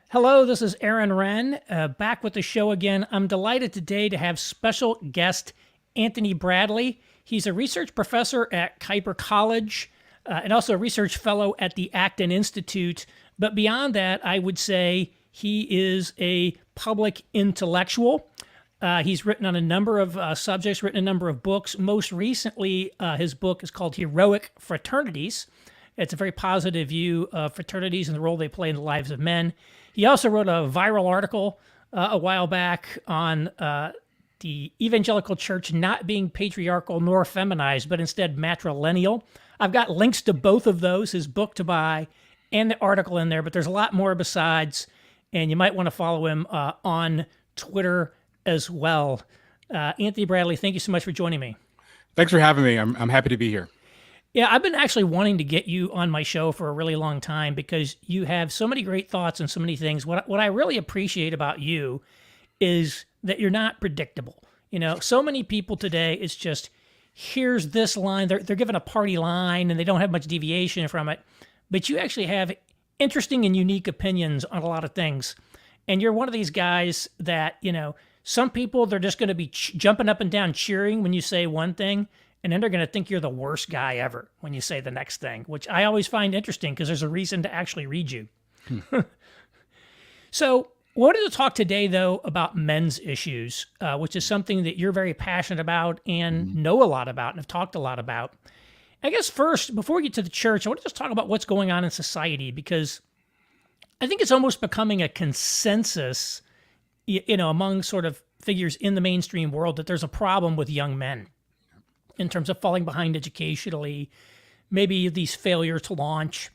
Hello, this is Aaron Wren, back with the show again. I'm delighted today to have special guest Anthony Bradley. He's a research professor at Kuyper College and also a research fellow at the Acton Institute. But beyond that, I would say he is a public intellectual. He's written on a number of subjects, written a number of books. Most recently, his book is called Heroic Fraternities. It's a very positive view of fraternities and the role they play in the lives of men. He also wrote a viral article a while back on the evangelical church not being patriarchal nor feminized, but instead matrilineal. I've got links to both of those, his book to buy and the article in there, but there's a lot more besides, and you might want to follow him on Twitter as well. Anthony Bradley, thank you so much for joining me. Thanks for having me. I'm happy to be here. Yeah, I've been actually wanting to get you on my show for a really long time because you have so many great thoughts and so many things. What I really appreciate about you is that you're not predictable. You know, so many people today, it's just, here's this line. They're given a party line and they don't have much deviation from it. But you actually have interesting and unique opinions on a lot of things. And you're one of these guys that, you know, some people, they're just going to be jumping up and down cheering when you say one thing. And then they're going to think you're the worst guy ever when you say the next thing, which I always find interesting because there's a reason to actually read you. So I wanted to talk today, though, about men's issues, which is something that you're very passionate about and know a lot about and have talked a lot about. I guess first, before we get to the church, I want to just talk about what's going on in society because I think it's almost becoming a consensus, you know, among sort of figures in the mainstream world that there's a problem with young men in terms of falling behind educationally, maybe these failures to launch.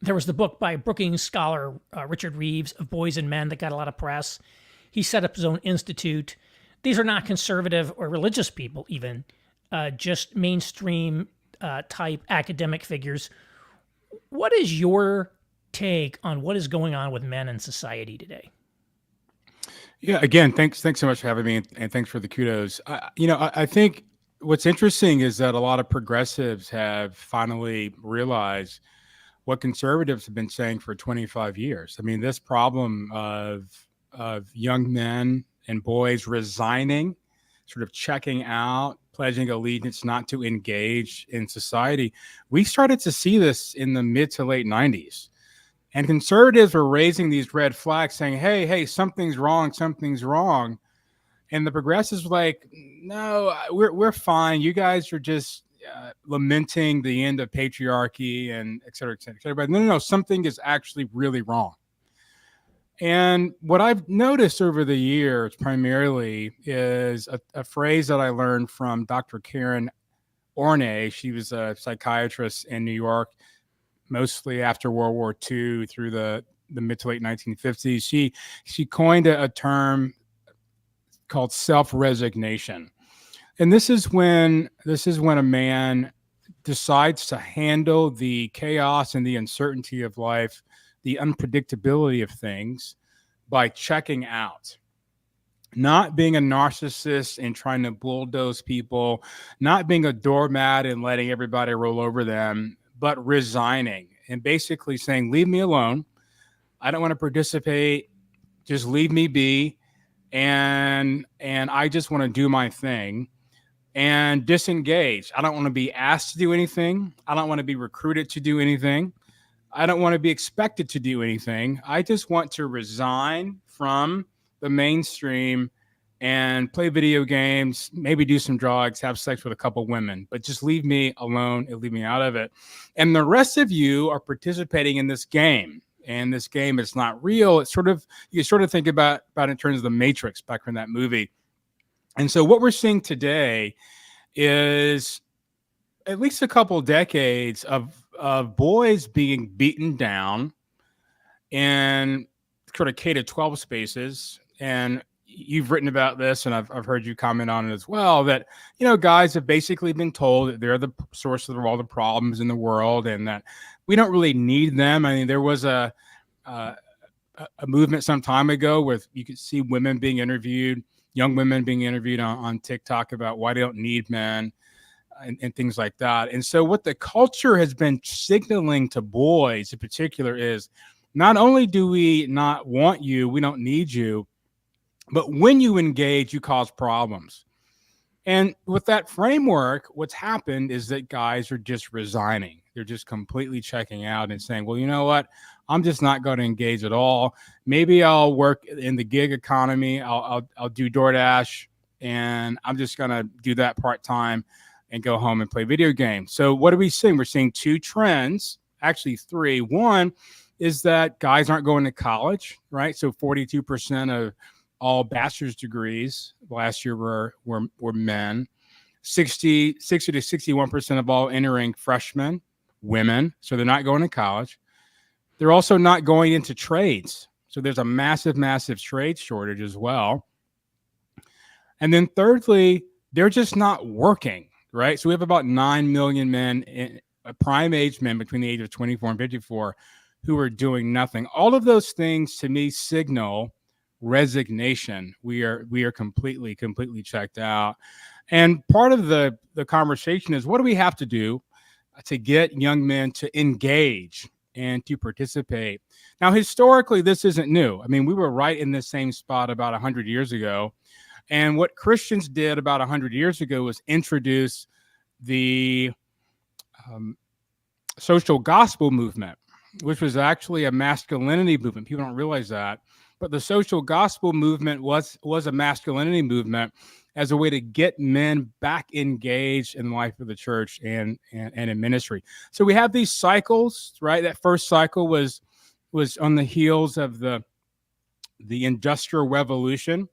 There was the book by Brookings scholar Richard Reeves of Boys and Men that got a lot of press. He set up his own institute. These are not conservative or religious people even, just mainstream type academic figures. What is your take on what is going on with men in society today? Yeah, again, thanks so much for having me, and thanks for the kudos. I think what's interesting is that a lot of progressives have finally realized what conservatives have been saying for 25 years. I mean, this problem of young men and boys resigning, sort of checking out, pledging allegiance not to engage in society. We started to see this in the mid to late 90s. And conservatives were raising these red flags saying, hey, something's wrong. And the progressives were like, no, we're fine. You guys are just lamenting the end of patriarchy and et cetera, et cetera, et cetera. But no, something is actually really wrong. And what I've noticed over the years primarily is a phrase that I learned from Dr. Karen Ornay. She was a psychiatrist in New York, mostly after World War II through the mid to late 1950s. She coined a term called self-resignation. And this is when a man decides to handle the chaos and the uncertainty of life, the unpredictability of things, by checking out. Not being a narcissist and trying to bulldoze people, not being a doormat and letting everybody roll over them, but resigning and basically saying, leave me alone. I don't want to participate. Just leave me be. And I just want to do my thing and disengage. I don't want to be asked to do anything. I don't want to be recruited to do anything. I don't want to be expected to do anything. I just want to resign from the mainstream and play video games, maybe do some drugs, have sex with a couple women, but just leave me alone and leave me out of it. And the rest of you are participating in this game. And this game is not real. It's sort of, you sort of think about in terms of the Matrix back from that movie. And so what we're seeing today is at least a couple decades of boys being beaten down in sort of K-12 spaces. And you've written about this, and I've heard you comment on it as well, that, you know, guys have basically been told that they're the source of all the problems in the world and that we don't really need them. I mean, there was a movement some time ago where you could see women being interviewed, young women being interviewed on TikTok about why they don't need men and things like that. And so what the culture has been signaling to boys in particular is Not only do we not want you, we don't need you, but when you engage, you cause problems. And with that framework, what's happened is that guys are just resigning. They're just completely checking out and saying, well, you know what? I'm just not going to engage at all. Maybe I'll work in the gig economy. I'll do DoorDash, and I'm just going to do that part time and go home and play video games. So what are we seeing? We're seeing two trends, actually three. One is that guys aren't going to college, right? So 42% of all bachelor's degrees last year were men. 60 to 61% of all entering freshmen, women. So they're not going to college. They're also not going into trades. So there's a massive, massive trade shortage as well. And then thirdly, they're just not working, right? So we have about 9 million men, prime age men between the age of 24 and 54, who are doing nothing. All of those things to me signal resignation. We are completely checked out. And part of the conversation is, what do we have to do to get young men to engage and to participate? Now, historically, this isn't new. I mean, we were right in the same spot about 100 years ago. And what Christians did about 100 years ago was introduce the social gospel movement, which was actually a masculinity movement. People don't realize that. But the social gospel movement was a masculinity movement as a way to get men back engaged in the life of the church and in ministry. So we have these cycles, right? That first cycle was on the heels of the Industrial Revolution.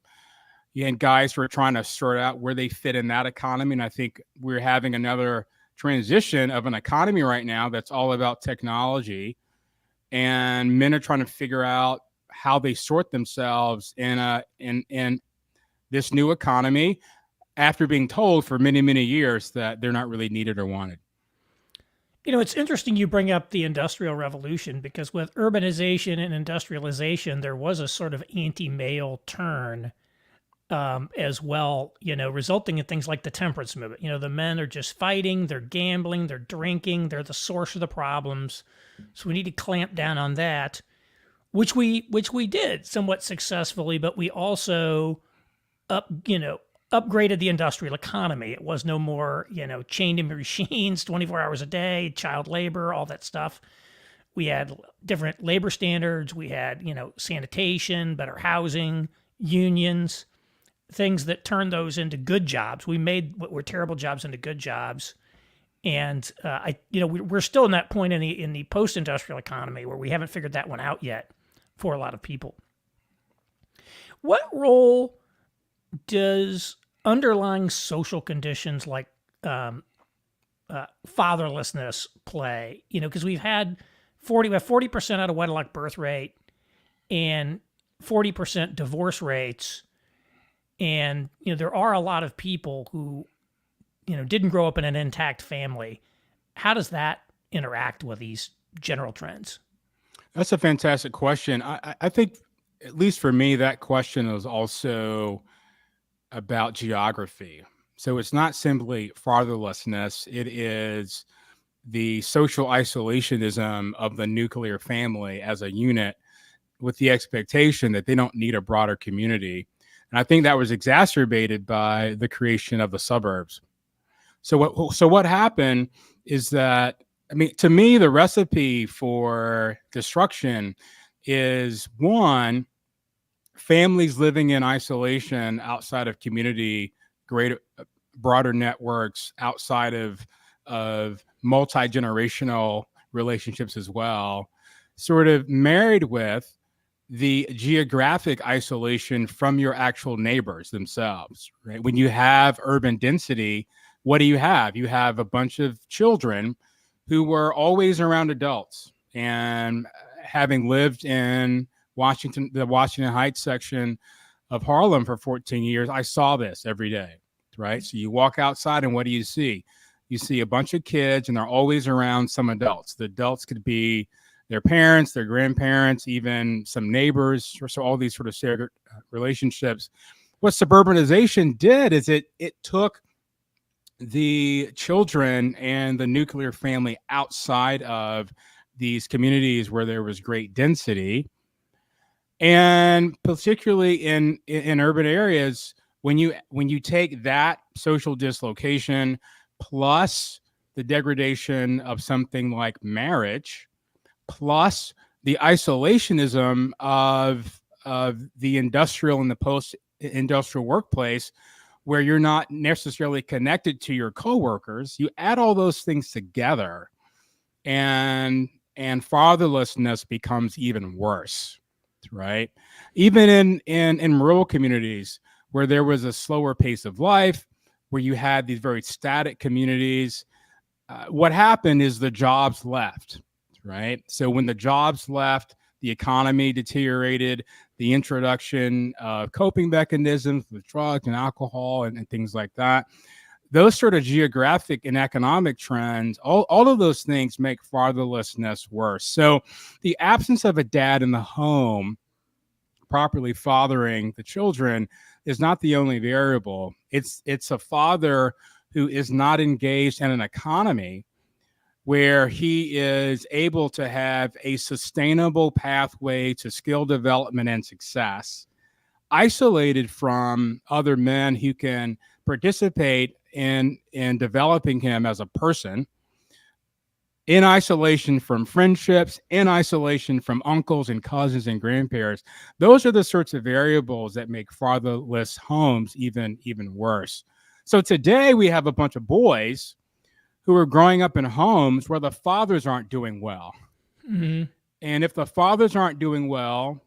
You had guys who were trying to sort out where they fit in that economy. And I think we're having another transition of an economy right now that's all about technology. And men are trying to figure out how they sort themselves in this new economy after being told for many, many years that they're not really needed or wanted. You know, it's interesting you bring up the Industrial Revolution, because with urbanization and industrialization, there was a sort of anti-male turn as well, you know, resulting in things like the temperance movement. You know, the men are just fighting, they're gambling, they're drinking, they're the source of the problems. So we need to clamp down on that, which we did somewhat successfully, but we also upgraded the industrial economy. It was no more, chained in machines 24 hours a day, child labor, all that stuff. We had different labor standards. We had, sanitation, better housing, unions, things that turned those into good jobs. We made what were terrible jobs into good jobs. And we're still in that point in the post-industrial economy where we haven't figured that one out yet for a lot of people. What role does underlying social conditions like fatherlessness play? Because we have 40% out of wedlock birth rate and 40% divorce rates. And, there are a lot of people who, didn't grow up in an intact family. How does that interact with these general trends? That's a fantastic question. I think, at least for me, that question is also about geography. So it's not simply fatherlessness. It is the social isolationism of the nuclear family as a unit, with the expectation that they don't need a broader community. And I think that was exacerbated by the creation of the suburbs. So what happened is that, to me, the recipe for destruction is, one, families living in isolation outside of community, broader networks, outside of multi-generational relationships as well, sort of married with the geographic isolation from your actual neighbors themselves, right? When you have urban density, what do you have? You have a bunch of children who were always around adults. And having lived in the Washington Heights section of Harlem for 14 years, I saw this every day, right? So you walk outside and what do you see? You see a bunch of kids and they're always around some adults. The adults could be their parents, their grandparents, even some neighbors, so all these sort of shared relationships. What suburbanization did is it took the children and the nuclear family outside of these communities where there was great density, and particularly in urban areas, when you take that social dislocation plus the degradation of something like marriage, plus the isolationism of the industrial and the post-industrial workplace, where you're not necessarily connected to your coworkers, you add all those things together, and fatherlessness becomes even worse, right? Even in rural communities where there was a slower pace of life, where you had these very static communities, what happened is the jobs left, right? So when the jobs left, the economy deteriorated, the introduction of coping mechanisms with drugs and alcohol and things like that. Those sort of geographic and economic trends, all of those things make fatherlessness worse. So the absence of a dad in the home properly fathering the children is not the only variable. It's a father who is not engaged in an economy where he is able to have a sustainable pathway to skill development and success, isolated from other men who can participate in developing him as a person, in isolation from friendships, in isolation from uncles and cousins and grandparents. Those are the sorts of variables that make fatherless homes even worse. So today we have a bunch of boys who are growing up in homes where the fathers aren't doing well. Mm-hmm. And if the fathers aren't doing well,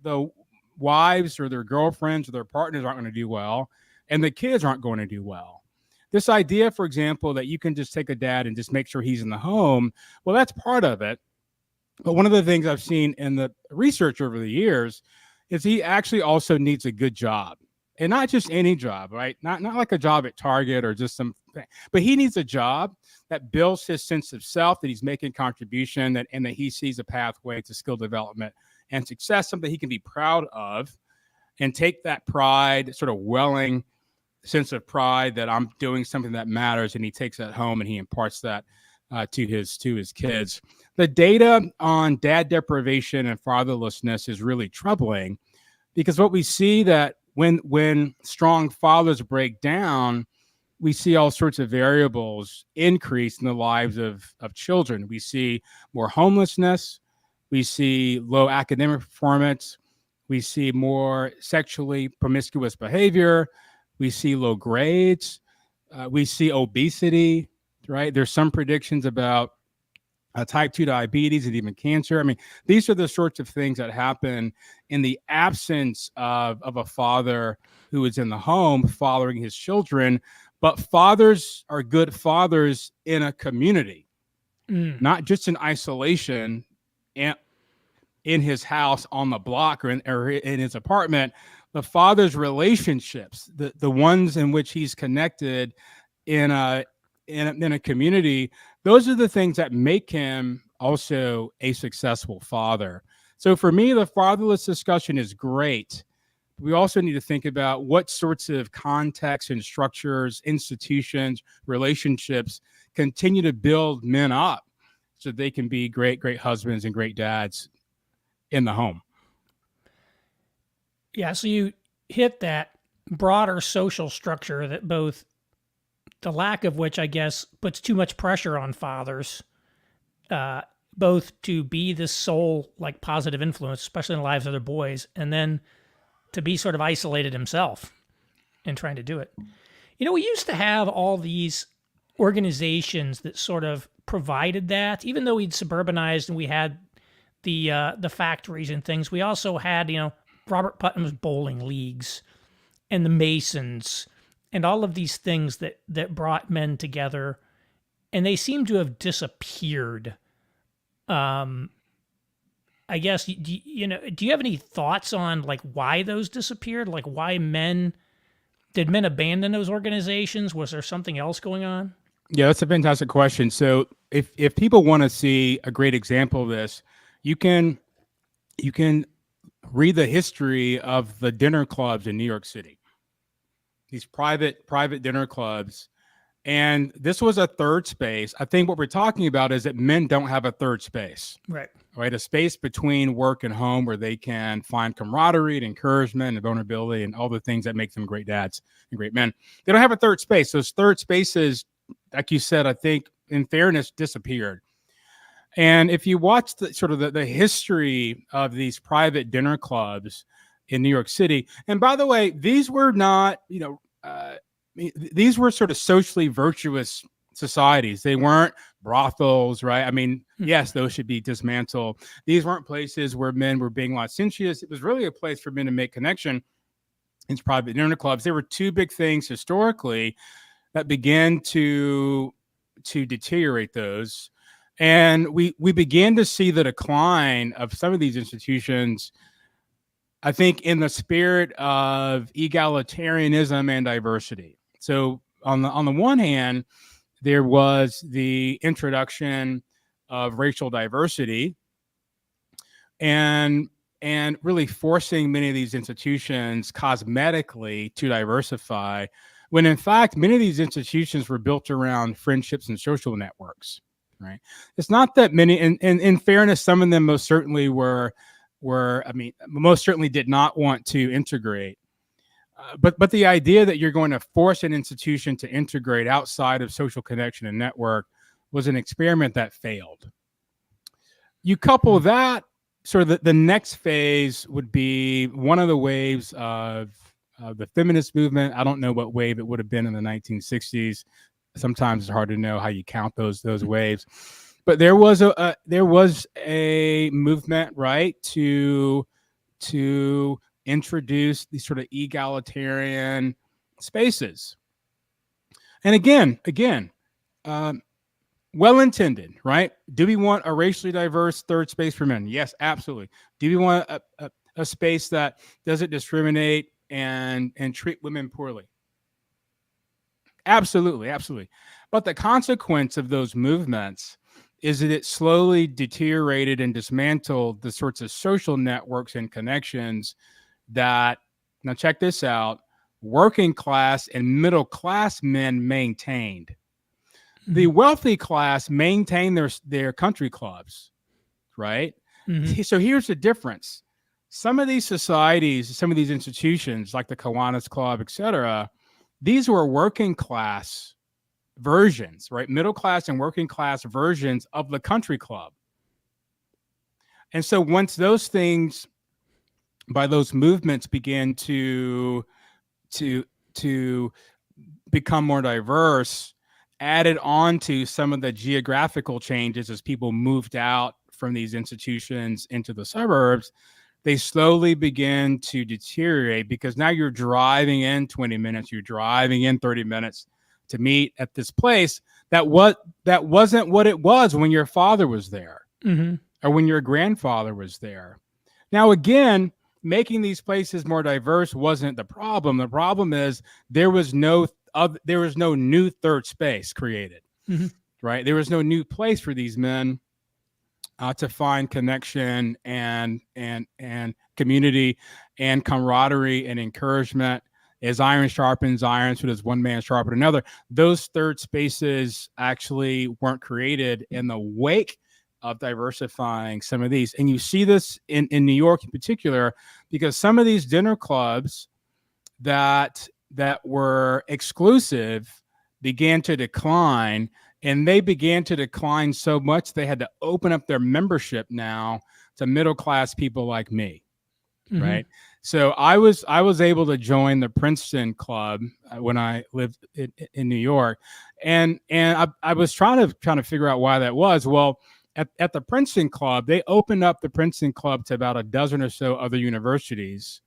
the wives or their girlfriends or their partners aren't going to do well, and the kids aren't going to do well. This idea, for example, that you can just take a dad and just make sure he's in the home, well, that's part of it. But one of the things I've seen in the research over the years is he actually also needs a good job. And not just any job, right? Not like a job at Target or just some, but he needs a job that builds his sense of self, that he's making contribution, and that he sees a pathway to skill development and success, something he can be proud of, and take that pride, sort of welling sense of pride that I'm doing something that matters, and he takes that home and he imparts that to his kids. The data on dad deprivation and fatherlessness is really troubling, because what we see that when strong fathers break down, we see all sorts of variables increase in the lives of children. We see more homelessness. We see low academic performance. We see more sexually promiscuous behavior. We see low grades. We see obesity, right? There's some predictions about type 2 diabetes and even cancer. I mean, these are the sorts of things that happen in the absence of a father who is in the home fathering his children. But fathers are good fathers in a community, not just in isolation and in his house on the block or in his apartment. The father's relationships, the ones in which he's connected in a community, those are the things that make him also a successful father. So for me, the fatherless discussion is great. We also need to think about what sorts of contexts and structures, institutions, relationships continue to build men up so they can be great husbands and great dads in the home. Yeah, so you hit that broader social structure that both the lack of which, I guess, puts too much pressure on fathers, both to be this sole, like, positive influence, especially in the lives of their boys, and then to be sort of isolated himself in trying to do it. You know, we used to have all these organizations that sort of provided that, even though we'd suburbanized and we had the factories and things. We also had, Robert Putnam's bowling leagues and the Masons and all of these things that brought men together, and they seem to have disappeared. I guess, do you have any thoughts on, like, why those disappeared? Like, why did men abandon those organizations? Was there something else going on? Yeah, that's a fantastic question. So if people want to see a great example of this, you can read the history of the dinner clubs in New York City. These private dinner clubs, And this was a third space. I think what we're talking about is that men don't have a third space, Right. right? A space between work and home where they can find camaraderie and encouragement and vulnerability and all the things that make them great dads and great men. They don't have a third space. Those third spaces, like you said, I think in fairness, disappeared. And if you watch the sort of the history of these private dinner clubs in New York City, and by the way, these were not, these were sort of socially virtuous societies. They weren't brothels, right? I mean, yes, those should be dismantled. These weren't places where men were being licentious. It was really a place for men to make connection. In private dinner clubs, there were two big things historically that began to deteriorate those. And we began to see the decline of some of these institutions, I think, in the spirit of egalitarianism and diversity. So on the one hand, there was the introduction of racial diversity and really forcing many of these institutions cosmetically to diversify, when in fact many of these institutions were built around friendships and social networks. Right. It's not that many, and in fairness, some of them most certainly most certainly did not want to integrate. But the idea that you're going to force an institution to integrate outside of social connection and network was an experiment that failed. You couple that, sort of the next phase would be one of the waves of the feminist movement. I don't know what wave it would have been in the 1960s. Sometimes it's hard to know how you count those waves, but there was a movement, right, to introduce these sort of egalitarian spaces. And again, well-intended, right? Do we want a racially diverse third space for men? Yes, absolutely. Do we want a space that doesn't discriminate and treat women poorly? Absolutely. But the consequence of those movements is that it slowly deteriorated and dismantled the sorts of social networks and connections that, now check this out, working class and middle class men maintained. The wealthy class maintained their country clubs, right? Mm-hmm. So here's the difference. Some of these societies, some of these institutions like the Kiwanis Club, et cetera, these were working class versions, right? Middle class and working class versions of the country club. And so once those things, by those movements, began to become more diverse, added on to some of the geographical changes as people moved out from these institutions into the suburbs, they slowly begin to deteriorate, because now you're driving in 20 minutes, you're driving in 30 minutes to meet at this place that wasn't what it was when your father was there, mm-hmm. or when your grandfather was there. Now, again, making these places more diverse wasn't the problem. The problem is there was no new third space created, mm-hmm. right? There was no new place for these men to find connection and community and camaraderie and encouragement. As iron sharpens iron, so does one man sharpen another. Those third spaces actually weren't created in the wake of diversifying some of these. And you see this in New York in particular, because some of these dinner clubs that were exclusive began to decline. And they began to decline so much they had to open up their membership now to middle class people like me, mm-hmm. right? So I was able to join the Princeton Club when I lived in New York, and I was trying to figure out why that was. Well, at the Princeton Club, they opened up the Princeton Club to about a dozen or so other universities.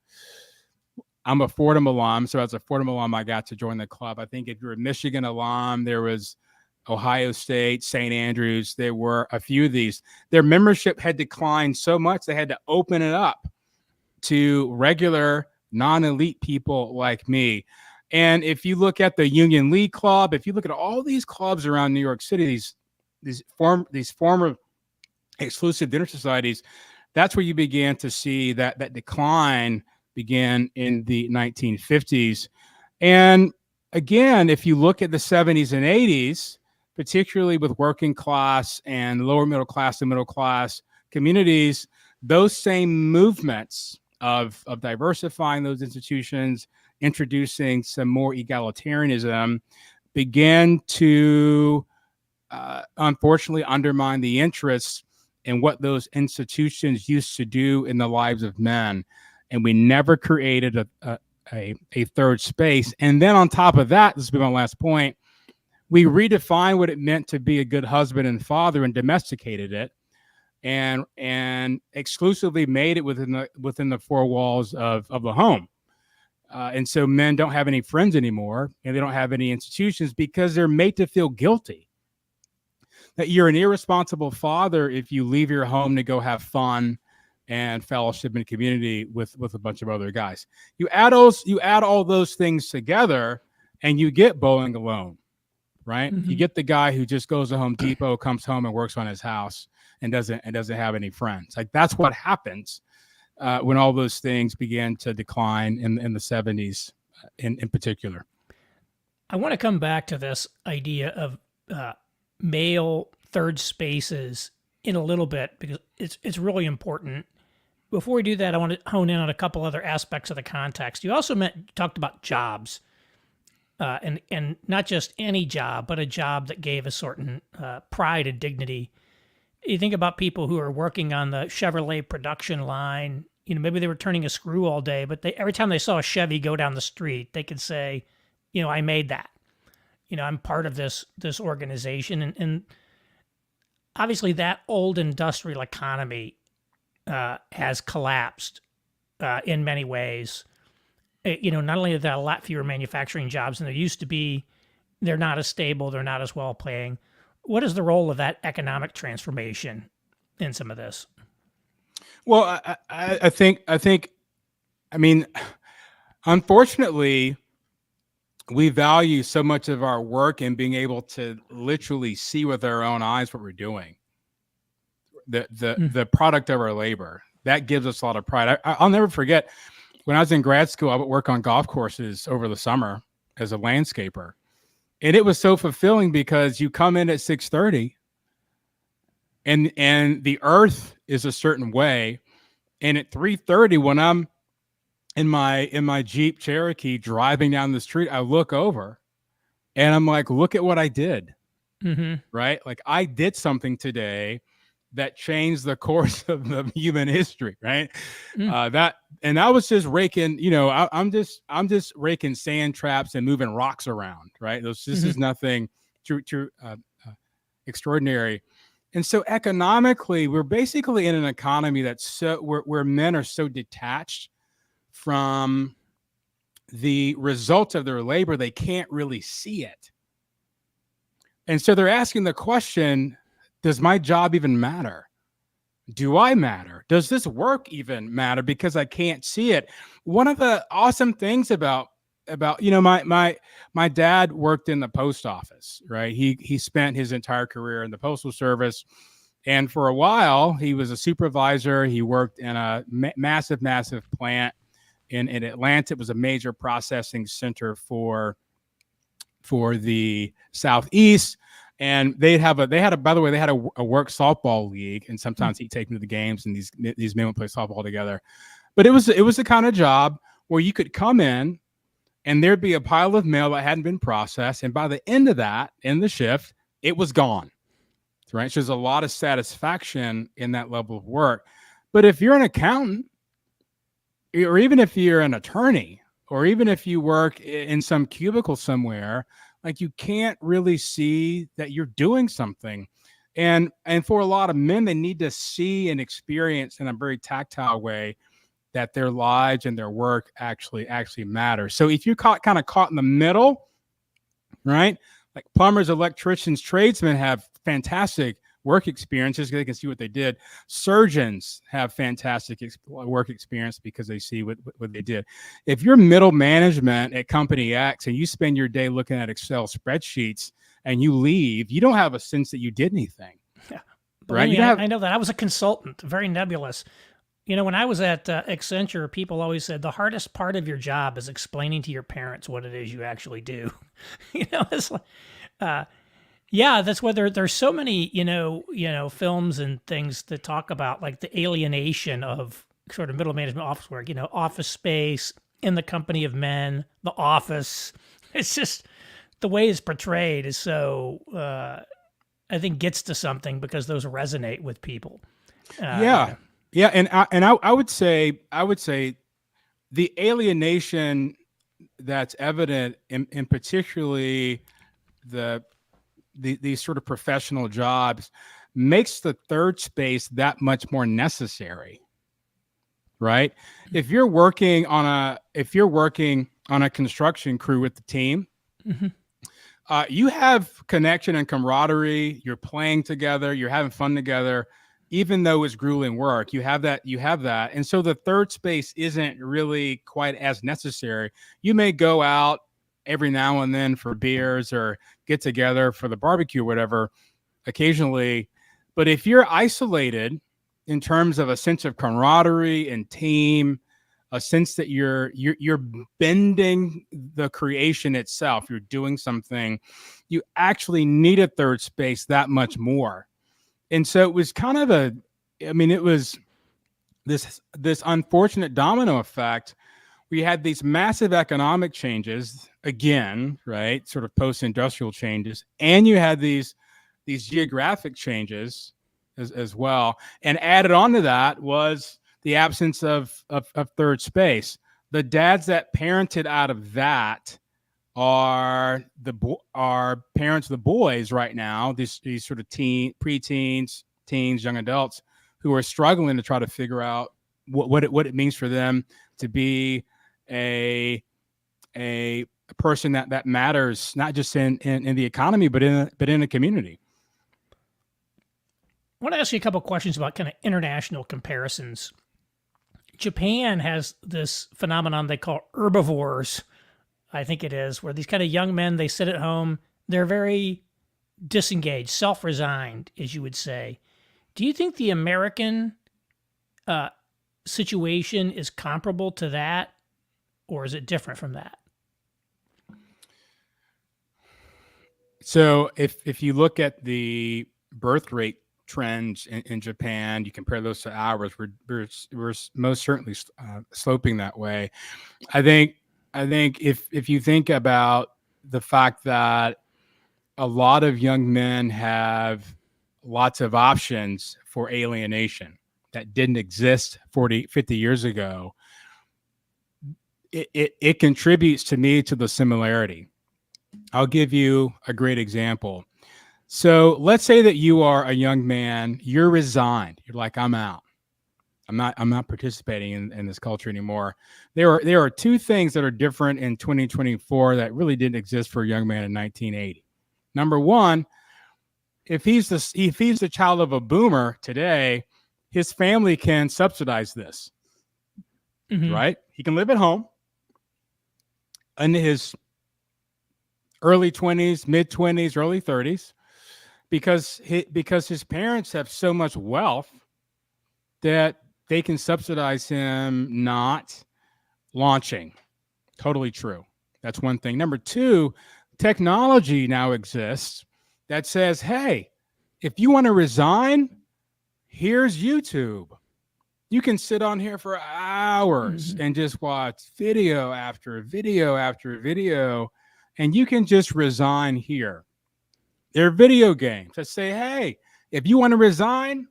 I'm a Fordham alum, so as a Fordham alum, I got to join the club. I think if you're a Michigan alum, there was Ohio State, St. Andrews, there were a few of these. Their membership had declined so much they had to open it up to regular non-elite people like me. And if you look at the Union League Club, if you look at all these clubs around New York City, these former exclusive dinner societies, that's where you began to see that decline began in the 1950s. And again, if you look at the 70s and 80s, particularly with working class and lower middle class and middle class communities, those same movements of diversifying those institutions, introducing some more egalitarianism, began to unfortunately undermine the interests in what those institutions used to do in the lives of men. And we never created a third space. And then on top of that, this will be my last point, we redefined what it meant to be a good husband and father and domesticated it and exclusively made it within the four walls of the home. And so men don't have any friends anymore, and they don't have any institutions because they're made to feel guilty that you're an irresponsible father if you leave your home to go have fun and fellowship and community with a bunch of other guys. You add all those things together, and you get bowling alone, right? Mm-hmm. You get the guy who just goes to Home Depot, comes home, and works on his house, and doesn't have any friends. Like, that's what happens when all those things began to decline in the 70s, in particular. I want to come back to this idea of male third spaces in a little bit, because it's really important. Before we do that, I want to hone in on a couple other aspects of the context. You also talked about jobs, and not just any job, but a job that gave a certain pride and dignity. You think about people who are working on the Chevrolet production line. You know, maybe they were turning a screw all day, but every time they saw a Chevy go down the street, they could say, you know, I made that. You know, I'm part of this organization. And obviously that old industrial economy has collapsed in many ways. You know, not only are there a lot fewer manufacturing jobs than there used to be, they're not as stable, they're not as well paying. What is the role of that economic transformation in some of this? Well, I think, I mean, unfortunately, we value so much of our work in being able to literally see with our own eyes what we're doing. The product of our labor, that gives us a lot of pride. I'll never forget when I was in grad school, I would work on golf courses over the summer as a landscaper. And it was so fulfilling because you come in at 6:30 and the earth is a certain way. And at 3:30, when I'm in my Jeep Cherokee driving down the street, I look over and I'm like, look at what I did. Mm-hmm. Right? Like, I did something today that changed the course of the human history. Right? I was just raking, you know, I'm just raking sand traps and moving rocks around. Right? This is nothing too extraordinary. And so economically, we're basically in an economy that's so where men are so detached from the result of their labor, they can't really see it. And so they're asking the question, does my job even matter? Do I matter? Does this work even matter? Because I can't see it. One of the awesome things about, you know, my dad worked in the post office, right? He spent his entire career in the postal service. And for a while, he was a supervisor. He worked in a massive plant in Atlanta. It was a major processing center for the Southeast. And they had a work softball league, and sometimes he'd take them to the games, and these men would play softball together. But it was the kind of job where you could come in and there'd be a pile of mail that hadn't been processed, and by the end of that, in the shift, it was gone. Right? So there's a lot of satisfaction in that level of work. But if you're an accountant, or even if you're an attorney, or even if you work in some cubicle somewhere, like, you can't really see that you're doing something. And for a lot of men, they need to see and experience in a very tactile way that their lives and their work actually matter. So if you're kind of caught in the middle, right? Like, plumbers, electricians, tradesmen have fantastic work experiences because they can see what they did. Surgeons have fantastic work experience because they see what they did. If you're middle management at company X and you spend your day looking at Excel spreadsheets and you leave, you don't have a sense that you did anything. Yeah. Right? I know that. I was a consultant, very nebulous. When I was at Accenture, people always said the hardest part of your job is explaining to your parents what it is you actually do. It's like, uh, yeah, that's why there's so many, films and things that talk about like the alienation of sort of middle management office work, Office Space, In the Company of Men, The Office. It's just the way it's portrayed is so, I think, gets to something because those resonate with people. Yeah, yeah, and I would say the alienation that's evident in particularly the these sort of professional jobs makes the third space that much more necessary, right? If you're working on a construction crew with the team, Mm-hmm. you have connection and camaraderie. You're playing together. You're having fun together, even though it's grueling work. You have that. You have that, and so the third space isn't really quite as necessary. You may go out every now and then for beers or get together for the barbecue or whatever occasionally, but if you're isolated in terms of a sense of camaraderie and team, a sense that you're bending the creation itself, you're doing something, you actually need a third space that much more. And so it was kind of it was this unfortunate domino effect. We had these massive economic changes again, right? Sort of post-industrial changes, and you had these geographic changes as well. And added on to that was the absence of third space. The dads that parented out of that are parents of the boys right now. These sort of preteens, teens, young adults who are struggling to try to figure out what it means for them to be a person that matters, not just in the economy, but in a community. I want to ask you a couple questions about kind of international comparisons. Japan has this phenomenon they call herbivores, I think it is, where these kind of young men, they sit at home, they're very disengaged, self-resigned, as you would say. Do you think the American situation is comparable to that, or is it different from that? So if you look at the birth rate trends in Japan, you compare those to ours, we're most certainly sloping that way. I think if you think about the fact that a lot of young men have lots of options for alienation that didn't exist 40, 50 years ago, it contributes to me to the similarity. I'll give you a great example. So let's say that you are a young man, you're resigned. You're like, I'm out. I'm not participating in this culture anymore. There are two things that are different in 2024 that really didn't exist for a young man in 1980. Number one, if he's the child of a boomer today, his family can subsidize this. Mm-hmm. Right? He can live at home in his early 20s, mid 20s, early 30s, because his parents have so much wealth that they can subsidize him not launching. Totally true. That's one thing. Number two, technology now exists that says, hey, if you want to resign, here's YouTube. You can sit on here for hours and just watch video after video after video, and you can just resign here. There are video games that say, hey, if you want to resign,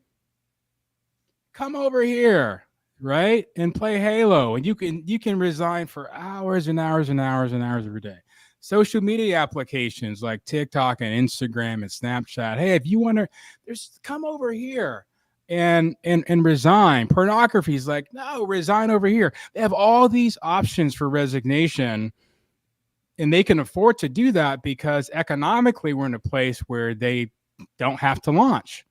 come over here, right? And play Halo. And you can resign for hours and hours and hours and hours every day. Social media applications like TikTok and Instagram and Snapchat. Hey, if you want to, come over here and resign. Pornography is like, no, resign over here. They have all these options for resignation. And they can afford to do that because economically we're in a place where they don't have to launch.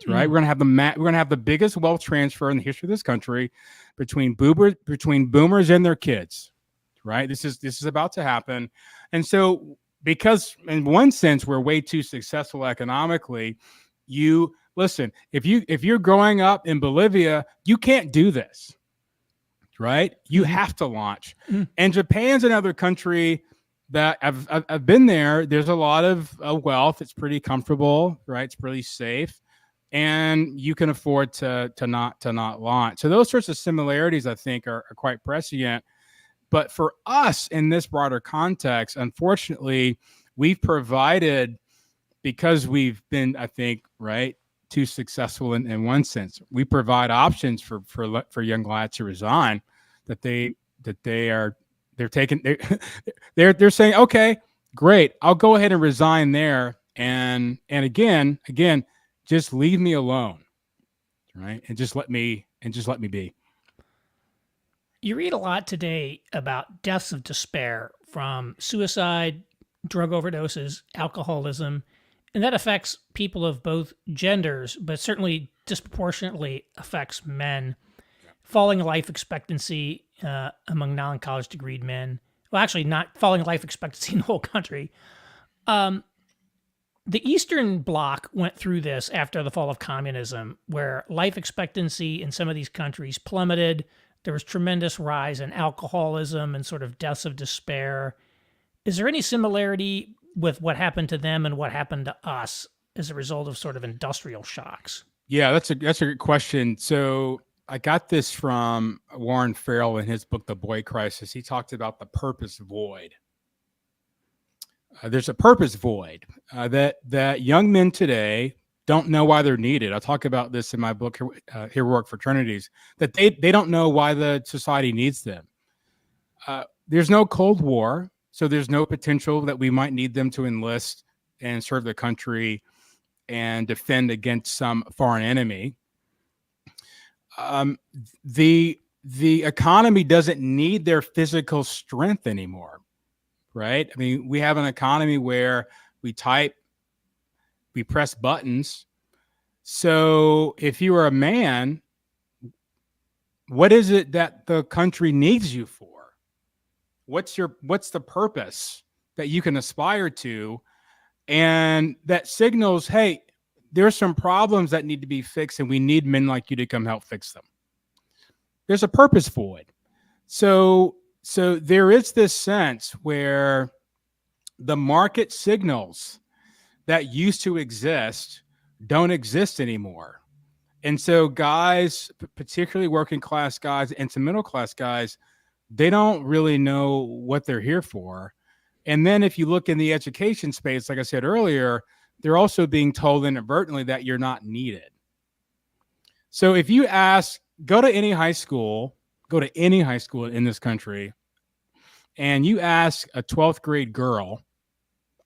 Right, we're gonna have the biggest wealth transfer in the history of this country between boomers and their kids. Right, this is about to happen, and so because in one sense we're way too successful economically, you listen, if you're growing up in Bolivia, you can't do this, right? You have to launch. And Japan's another country that I've been there. There's a lot of wealth. It's pretty comfortable, right? It's pretty safe, and you can afford to not launch. So those sorts of similarities, I think, are quite prescient. But for us in this broader context, unfortunately, we've provided, because we've been, I think, right, too successful in one sense. We provide options for young lads to resign, that they're saying, okay, great, I'll go ahead and resign there, and again, just leave me alone, right, and just let me be. You read a lot today about deaths of despair from suicide, drug overdoses, alcoholism, and that affects people of both genders, but certainly disproportionately affects men. Falling life expectancy among non-college degreed men. Well, actually, not falling life expectancy in the whole country. The Eastern Bloc went through this after the fall of communism, where life expectancy in some of these countries plummeted. There was tremendous rise in alcoholism and sort of deaths of despair. Is there any similarity with what happened to them and what happened to us as a result of sort of industrial shocks? Yeah, that's a good question. So I got this from Warren Farrell in his book, The Boy Crisis. He talked about the purpose void. There's a purpose void that young men today don't know why they're needed. I talk about this in my book, Heroic Fraternities, that they don't know why the society needs them. There's no Cold War, so there's no potential that we might need them to enlist and serve the country and defend against some foreign enemy. The economy doesn't need their physical strength anymore, right? I mean, we have an economy where we type, we press buttons. So if you are a man, what is it that the country needs you for? What's the purpose that you can aspire to? And that signals, hey, there's some problems that need to be fixed, and we need men like you to come help fix them. There's a purpose void. So there is this sense where the market signals that used to exist don't exist anymore. And so guys, particularly working class guys and some middle class guys, they don't really know what they're here for. And then if you look in the education space, like I said earlier, they're also being told inadvertently that you're not needed. So if you go to any high school in this country, and you ask a 12th grade girl,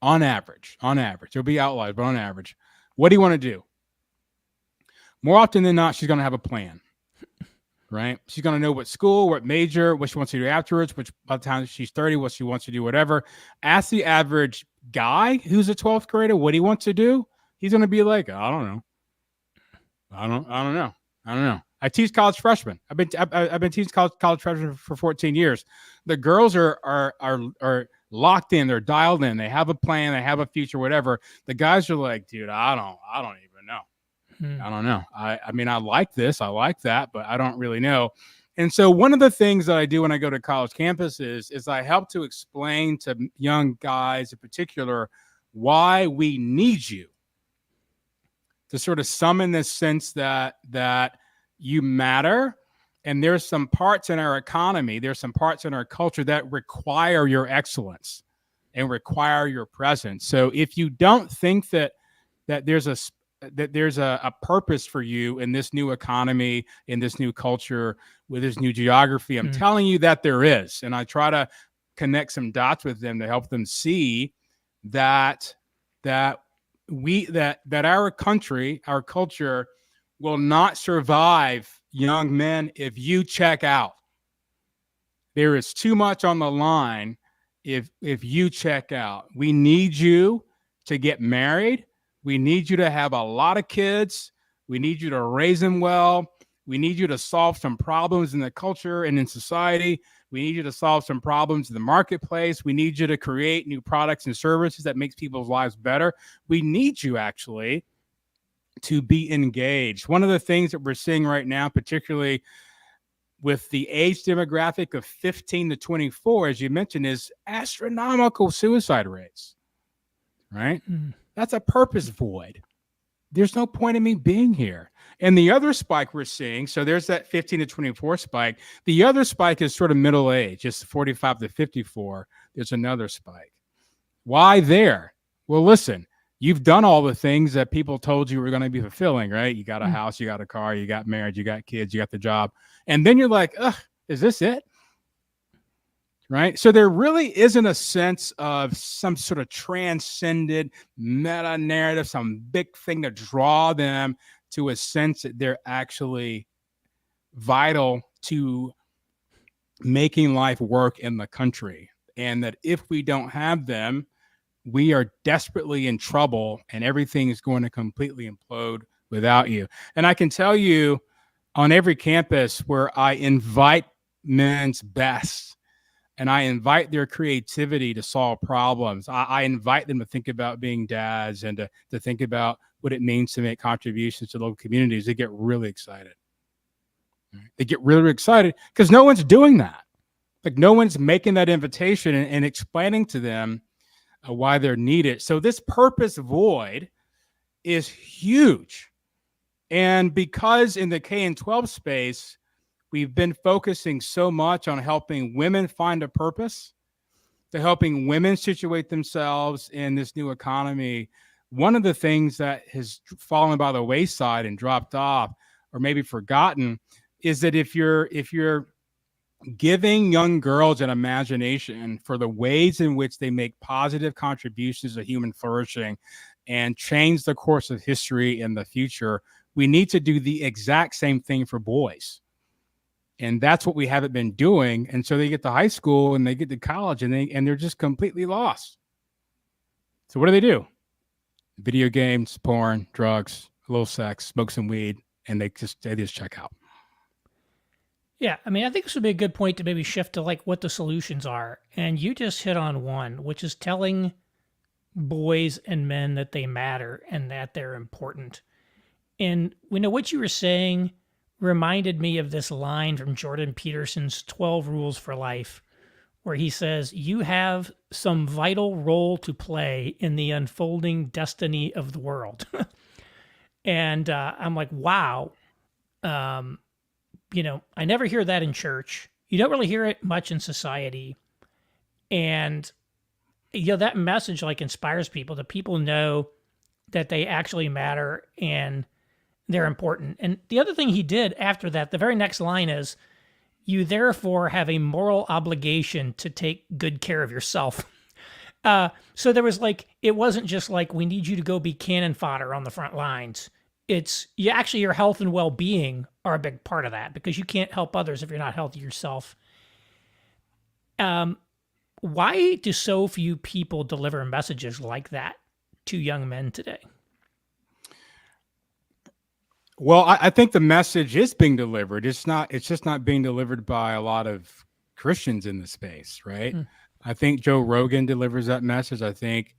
on average, there'll be outliers, but on average, what do you want to do? More often than not, she's going to have a plan, right? She's going to know what school, what major, what she wants to do afterwards, which by the time she's 30, what she wants to do, whatever. Ask the average guy who's a 12th grader what he wants to do. He's going to be like, I don't know. I don't know. I teach college freshmen. I've been teaching college freshmen for 14 years. The girls are locked in. They're dialed in. They have a plan. They have a future, whatever. The guys are like, dude, I don't even know. I don't know. I mean, I like this. I like that, but I don't really know. And so one of the things that I do when I go to college campuses is I help to explain to young guys in particular why we need you, to sort of summon this sense that you matter. And there's some parts in our economy, there's some parts in our culture that require your excellence and require your presence. So if you don't think that there's a purpose for you in this new economy, in this new culture, with this new geography, I'm telling you that there is. And I try to connect some dots with them to help them see that our country, our culture will not survive young men if you check out. There is too much on the line if you check out. We need you to get married. We need you to have a lot of kids. We need you to raise them well. We need you to solve some problems in the culture and in society. We need you to solve some problems in the marketplace. We need you to create new products and services that makes people's lives better. We need you, actually. to be engaged. One of the things that we're seeing right now, particularly with the age demographic of 15 to 24, as you mentioned, is astronomical suicide rates, right? Mm. That's a purpose void. There's no point in me being here. And the other spike we're seeing, so there's that 15 to 24 spike. The other spike is sort of middle age, it's 45 to 54. There's another spike. Why there? Well, listen, you've done all the things that people told you were going to be fulfilling, right? You got a house, you got a car, you got married, you got kids, you got the job. And then you're like, ugh, is this it? Right? So there really isn't a sense of some sort of transcended meta narrative, some big thing to draw them to a sense that they're actually vital to making life work in the country. And that if we don't have them, we are desperately in trouble and everything is going to completely implode without you. And I can tell you on every campus where I invite men's best and I invite their creativity to solve problems, I invite them to think about being dads and to think about what it means to make contributions to local communities. They get really excited. They get really excited because no one's doing that. Like no one's making that invitation and explaining to them why they're needed. So this purpose void is huge. And because in the K and 12 space, we've been focusing so much on helping women find a purpose, to helping women situate themselves in this new economy. One of the things that has fallen by the wayside and dropped off or maybe forgotten is that if you're giving young girls an imagination for the ways in which they make positive contributions to human flourishing and change the course of history in the future, we need to do the exact same thing for boys. And that's what we haven't been doing. And so they get to high school and they get to college and they're just completely lost. So what do? Video games, porn, drugs, a little sex, smoke some weed, and they just check out. Yeah, I mean, I think this would be a good point to maybe shift to like what the solutions are. And you just hit on one, which is telling boys and men that they matter and that they're important. And we know what you were saying reminded me of this line from Jordan Peterson's 12 Rules for Life, where he says, you have some vital role to play in the unfolding destiny of the world. And I'm like, wow. I never hear that in church. You don't really hear it much in society. And, that message like inspires people, that people know that they actually matter and they're important. And the other thing he did after that, the very next line is, you therefore have a moral obligation to take good care of yourself. So there was it wasn't just like, we need you to go be cannon fodder on the front lines. It's your health and well-being are a big part of that, because you can't help others if you're not healthy yourself. Why do so few people deliver messages like that to young men today? Well, I think the message is being delivered. It's just not being delivered by a lot of Christians in the space, right? I think Joe Rogan delivers that message. I think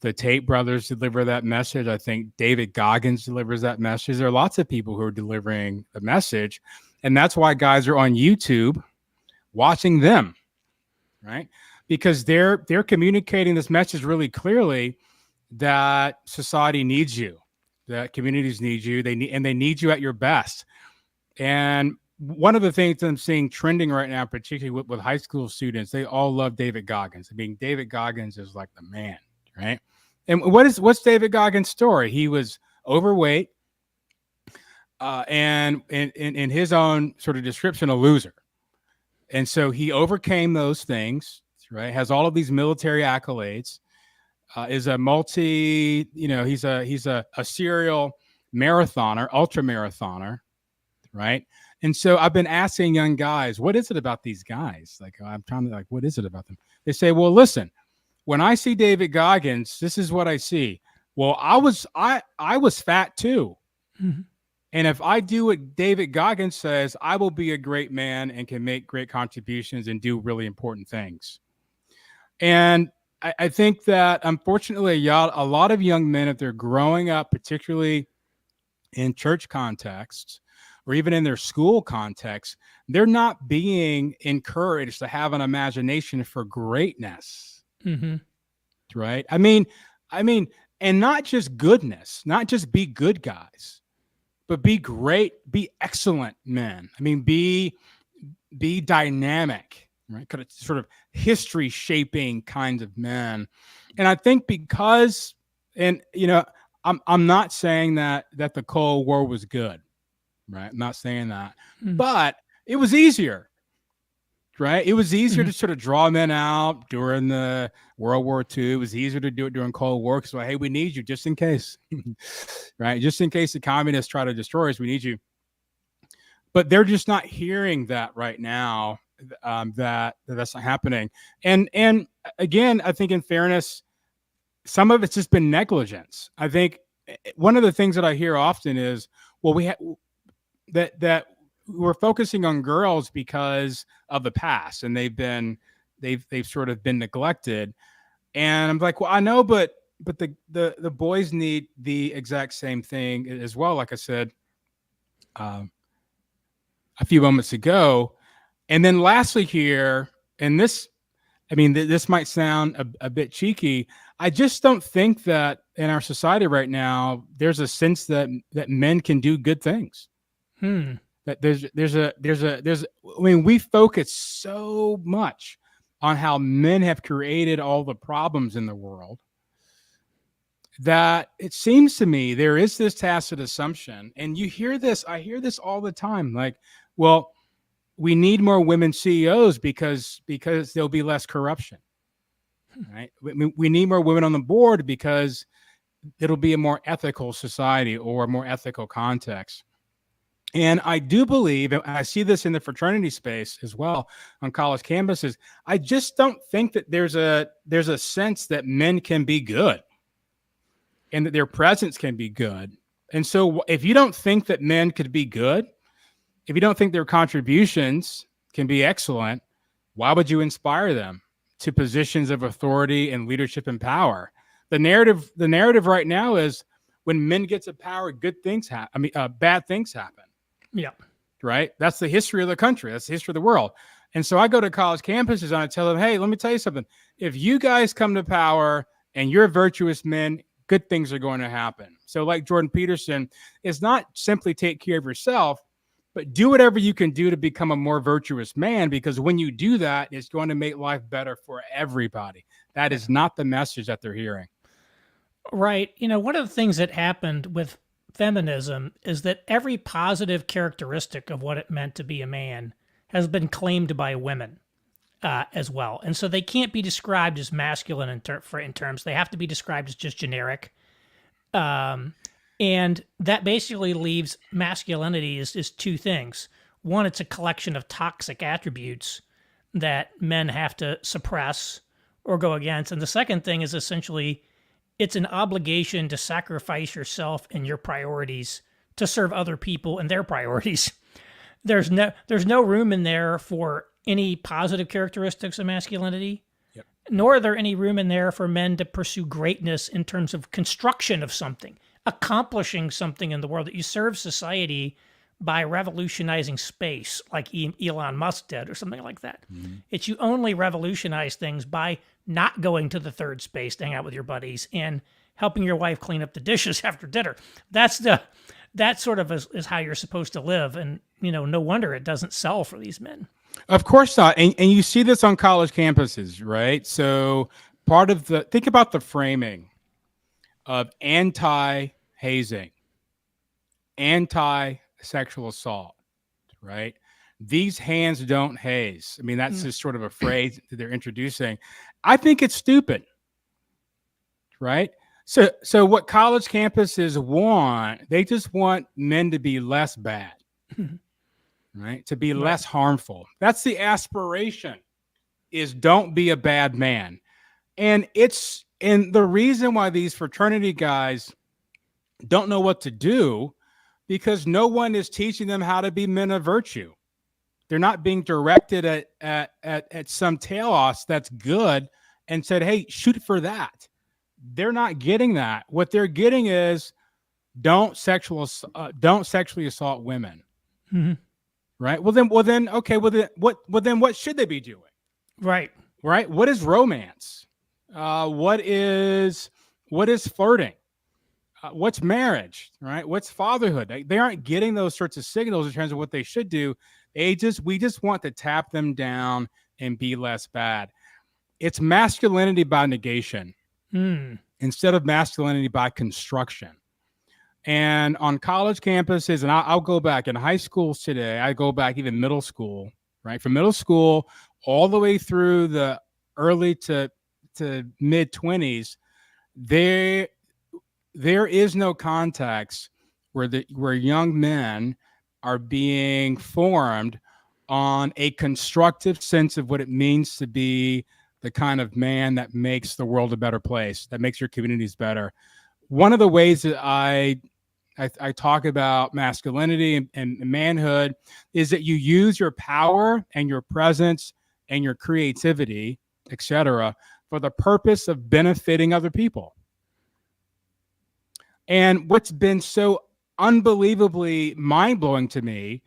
the Tate brothers deliver that message. I think David Goggins delivers that message. There are lots of people who are delivering the message. And that's why guys are on YouTube watching them, right? Because they're communicating this message really clearly, that society needs you, that communities need you. They need you at your best. And one of the things that I'm seeing trending right now, particularly with high school students, they all love David Goggins. I mean, David Goggins is like the man, right? And what's David Goggins' story? He was overweight, and in his own sort of description, a loser. And so he overcame those things, right? Has all of these military accolades, is a he's a serial marathoner, ultra marathoner, right? And so I've been asking young guys, what is it about these guys? Like, I'm trying to what is it about them? They say, well, listen, when I see David Goggins, this is what I see. Well, I was fat too. Mm-hmm. And if I do what David Goggins says, I will be a great man and can make great contributions and do really important things. And I think that unfortunately, a lot of young men, if they're growing up, particularly in church contexts or even in their school context, they're not being encouraged to have an imagination for greatness. Mm-hmm. Right? I mean, and not just goodness, not just be good guys, but be great, be excellent men. I mean, be dynamic, right? Kind of sort of history shaping kinds of men. And I think because, and I'm not saying that the Cold War was good, right? I'm not saying that, but it was easier. Right. It was easier to sort of draw men out during the World War II. It was easier to do it during Cold War because, well, hey, we need you just in case, right? Just in case the communists try to destroy us, we need you. But they're just not hearing that right now. That's not happening. And again, I think in fairness, some of it's just been negligence. I think one of the things that I hear often is, well, we have that we're focusing on girls because of the past, and they've sort of been neglected. And I'm like, well, I know, but the boys need the exact same thing as well. Like I said a few moments ago. And then lastly here, and this, I mean, this might sound a bit cheeky. I just don't think that in our society right now, there's a sense that men can do good things. That I mean, we focus so much on how men have created all the problems in the world that it seems to me there is this tacit assumption, and I hear this all the time, like, well, we need more women CEOs because there'll be less corruption, right? We need more women on the board because it'll be a more ethical society or a more ethical context. And I do believe, and I see this in the fraternity space as well on college campuses, I just don't think that there's a sense that men can be good and that their presence can be good. And so if you don't think that men could be good, if you don't think their contributions can be excellent, why would you inspire them to positions of authority and leadership and power? The narrative right now is when men get to power, good things happen. I mean, bad things happen. Yeah. Right. That's the history of the country. That's the history of the world. And so I go to college campuses and I tell them, hey, let me tell you something. If you guys come to power and you're virtuous men, good things are going to happen. So like Jordan Peterson, it's not simply take care of yourself, but do whatever you can do to become a more virtuous man, because when you do that, it's going to make life better for everybody. That is not the message that they're hearing. Right. One of the things that happened with feminism is that every positive characteristic of what it meant to be a man has been claimed by women as well. And so they can't be described as masculine in terms. They have to be described as just generic. And that basically leaves masculinity is two things. One, it's a collection of toxic attributes that men have to suppress or go against. And the second thing is essentially it's an obligation to sacrifice yourself and your priorities to serve other people and their priorities. There's no room in there for any positive characteristics of masculinity, nor are there any room in there for men to pursue greatness in terms of construction of something, accomplishing something in the world, that you serve society by revolutionizing space like Elon Musk did or something like that. Mm-hmm. It's you only revolutionize things by not going to the third space to hang out with your buddies and helping your wife clean up the dishes after dinner. That sort of is how you're supposed to live. And, no wonder it doesn't sell for these men. Of course not. And you see this on college campuses, right? So think about the framing of anti-hazing, anti-sexual assault, right? These hands don't haze. I mean, that's just sort of a phrase that they're introducing. I think it's stupid, right? So what college campuses want, they just want men to be less bad, right? To be less harmful. That's the aspiration, is don't be a bad man. And the reason why these fraternity guys don't know what to do, because no one is teaching them how to be men of virtue. They're not being directed at some telos that's good and said, hey, shoot for that. They're not getting that. What they're getting is don't sexually assault women. Mm-hmm. Right. Okay. Well, then what should they be doing? Right. Right. What is romance? What is flirting? What's marriage? Right. What's fatherhood? They aren't getting those sorts of signals in terms of what they should do. We just want to tap them down and be less bad. It's masculinity by negation instead of masculinity by construction. And on college campuses, and I'll go back in high schools today, I go back even middle school, right? From middle school all the way through the early to mid 20s, there is no context where young men are being formed on a constructive sense of what it means to be the kind of man that makes the world a better place, that makes your communities better. One of the ways that I talk about masculinity and manhood is that you use your power and your presence and your creativity, etc., for the purpose of benefiting other people. And what's been so unbelievably mind-blowing to me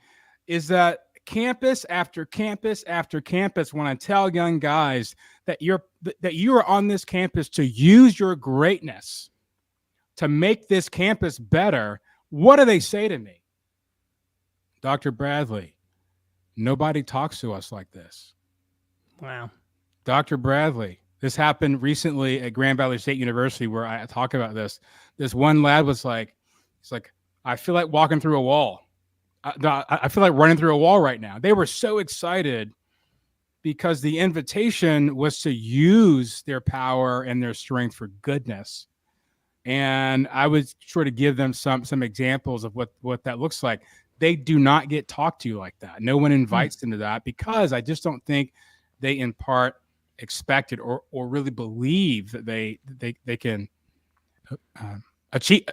is that campus after campus after campus, when I tell young guys that you are on this campus to use your greatness to make this campus better, what do they say to me? Dr. Bradley, nobody talks to us like this. Wow. Dr. Bradley, this happened recently at Grand Valley State University where I talk about this. This one lad was like, he's like, I feel like walking through a wall. I feel like running through a wall right now. They were so excited because the invitation was to use their power and their strength for goodness. And I would sort of give them some examples of what that looks like. They do not get talked to like that. No one invites them to that because I just don't think they in part expect it or really believe that they can achieve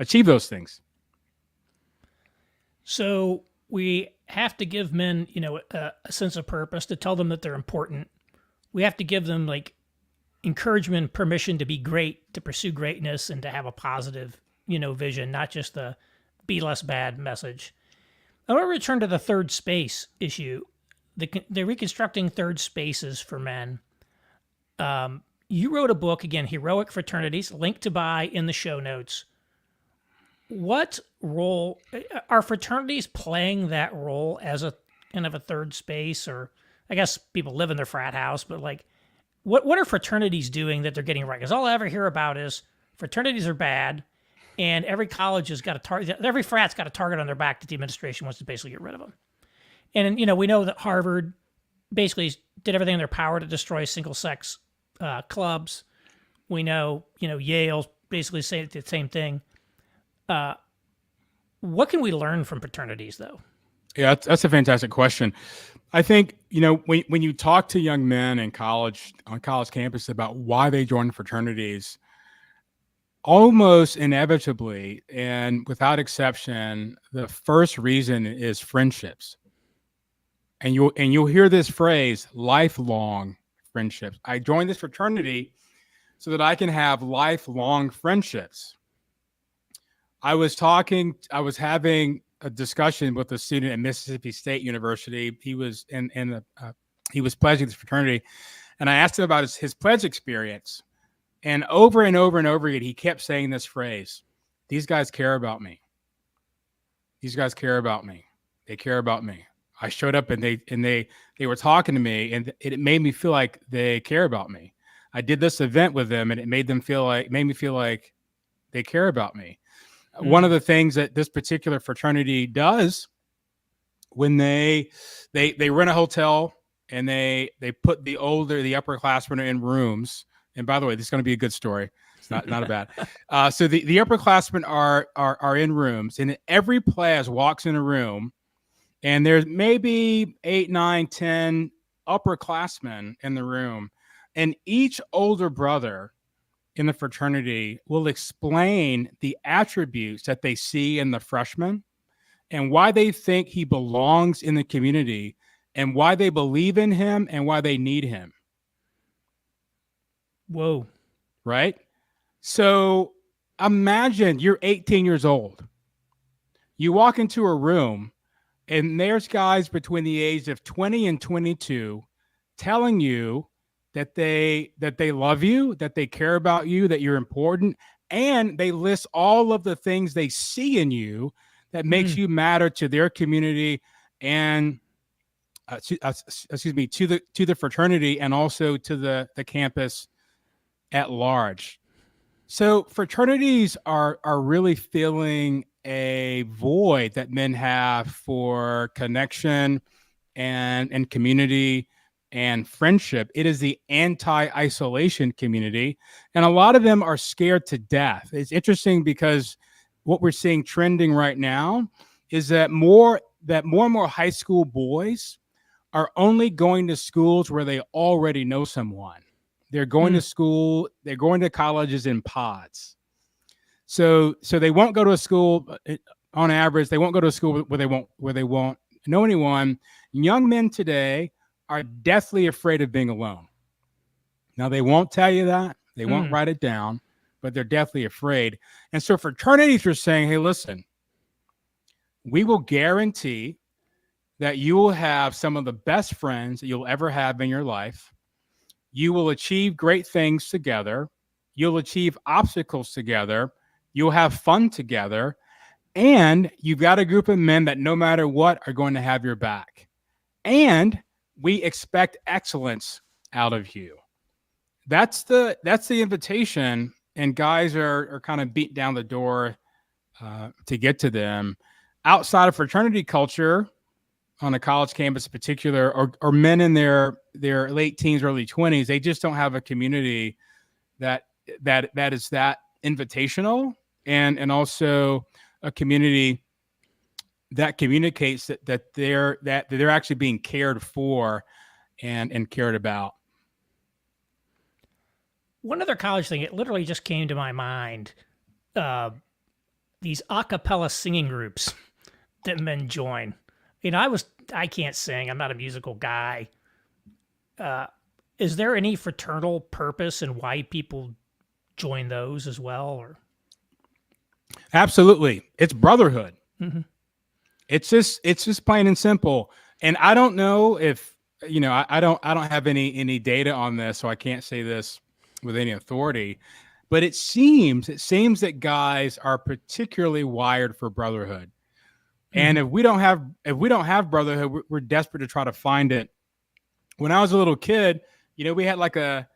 achieve those things. So we have to give men, a sense of purpose, to tell them that they're important. We have to give them like encouragement, permission to be great, to pursue greatness, and to have a positive, vision, not just the be less bad message. I want to return to the third space issue, the reconstructing third spaces for men. You wrote a book, again, Heroic Fraternities, link to buy in the show notes. What role are fraternities playing that role as a kind of a third space? Or I guess people live in their frat house, but like, what are fraternities doing that they're getting right? Because all I ever hear about is fraternities are bad, and every college has got a target. Every frat's got a target on their back that the administration wants to basically get rid of them. And we know that Harvard basically did everything in their power to destroy single-sex clubs. We know, Yale basically saying the same thing. What can we learn from fraternities, though? Yeah, that's a fantastic question. I think, when you talk to young men on college campus about why they join fraternities, almost inevitably and without exception, the first reason is friendships. And you'll hear this phrase, lifelong friendships. I joined this fraternity so that I can have lifelong friendships. I was having a discussion with a student at Mississippi State University. He was he was pledging this fraternity, and I asked him about his pledge experience. And over and over and over again, he kept saying this phrase: "These guys care about me. These guys care about me. They care about me." I showed up and they were talking to me, and it made me feel like they care about me. I did this event with them, and it made me feel like they care about me. One of the things that this particular fraternity does when they rent a hotel and they put the upperclassmen in rooms. And by the way, this is going to be a good story. It's not a bad. So the upperclassmen are in rooms, and every class walks in a room, and there's maybe 8, 9, 10 upperclassmen in the room, and each older brother in the fraternity will explain the attributes that they see in the freshman and why they think he belongs in the community and why they believe in him and why they need him. Whoa. Right? So imagine you're 18 years old. You walk into a room and there's guys between the age of 20 and 22 telling you that they love you, that they care about you, that you're important, and they list all of the things they see in you that makes you matter to their community and excuse me, to the fraternity and also to the campus at large. So fraternities are really filling a void that men have for connection and community and friendship. It is the anti-isolation community, and a lot of them are scared to death. It's interesting because what we're seeing trending right now is that more and more high school boys are only going to schools where they already know someone. They're going to school, they're going to colleges in pods. So they won't go to a school on average, they won't go to a school where they won't know anyone. Young men today are deathly afraid of being alone. Now they won't tell you that. They won't write it down, but they're deathly afraid. And so fraternities are saying, "Hey, listen, we will guarantee that you will have some of the best friends that you'll ever have in your life. You will achieve great things together. You'll achieve obstacles together. You'll have fun together. And you've got a group of men that no matter what are going to have your back. And we expect excellence out of you." That's the invitation. And guys are kind of beat down the door to get to them. Outside of fraternity culture, on a college campus in particular, or men in their late teens, early 20s, they just don't have a community that is that invitational and also a community that communicates that they're actually being cared for and cared about. One other college thing, it literally just came to my mind. These a cappella singing groups that men join. I can't sing. I'm not a musical guy. Is there any fraternal purpose in why people join those as well? Or Absolutely. It's brotherhood. It's just plain and simple. And I don't know if, I don't have any data on this, so I can't say this with any authority, but it seems that guys are particularly wired for brotherhood. And if we don't have brotherhood, we're desperate to try to find it. When I was a little kid, we had like a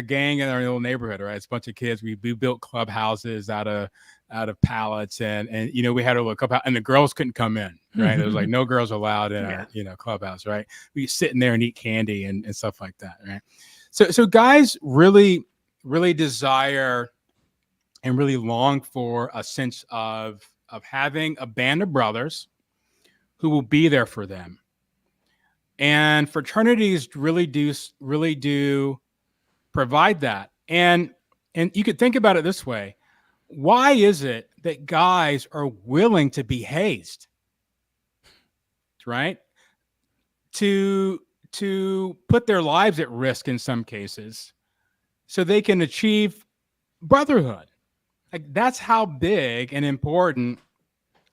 gang in our little neighborhood, right? It's a bunch of kids. We built clubhouses out of pallets, and we had a little clubhouse, and the girls couldn't come in, right? There was like no girls allowed in our clubhouse, right? We sit in there and eat candy and stuff like that, right? So guys really desire and really long for a sense of having a band of brothers who will be there for them. And fraternities really do provide that. And you could think about it this way. Why is it that guys are willing to be hazed? Right? To put their lives at risk in some cases so they can achieve brotherhood. Like, that's how big and important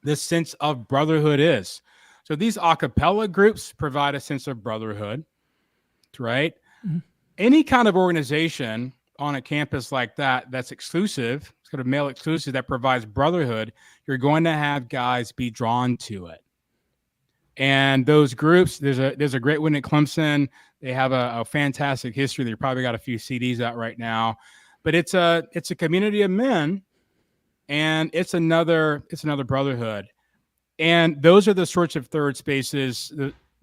this sense of brotherhood is. So these a cappella groups provide a sense of brotherhood, right? Any kind of organization on a campus like that's exclusive, sort of male exclusive, that provides brotherhood, you're going to have guys be drawn to it. And those groups, there's a great one at Clemson. They have a fantastic history. They probably got a few CDs out right now, but it's a community of men, and it's another brotherhood. And those are the sorts of third spaces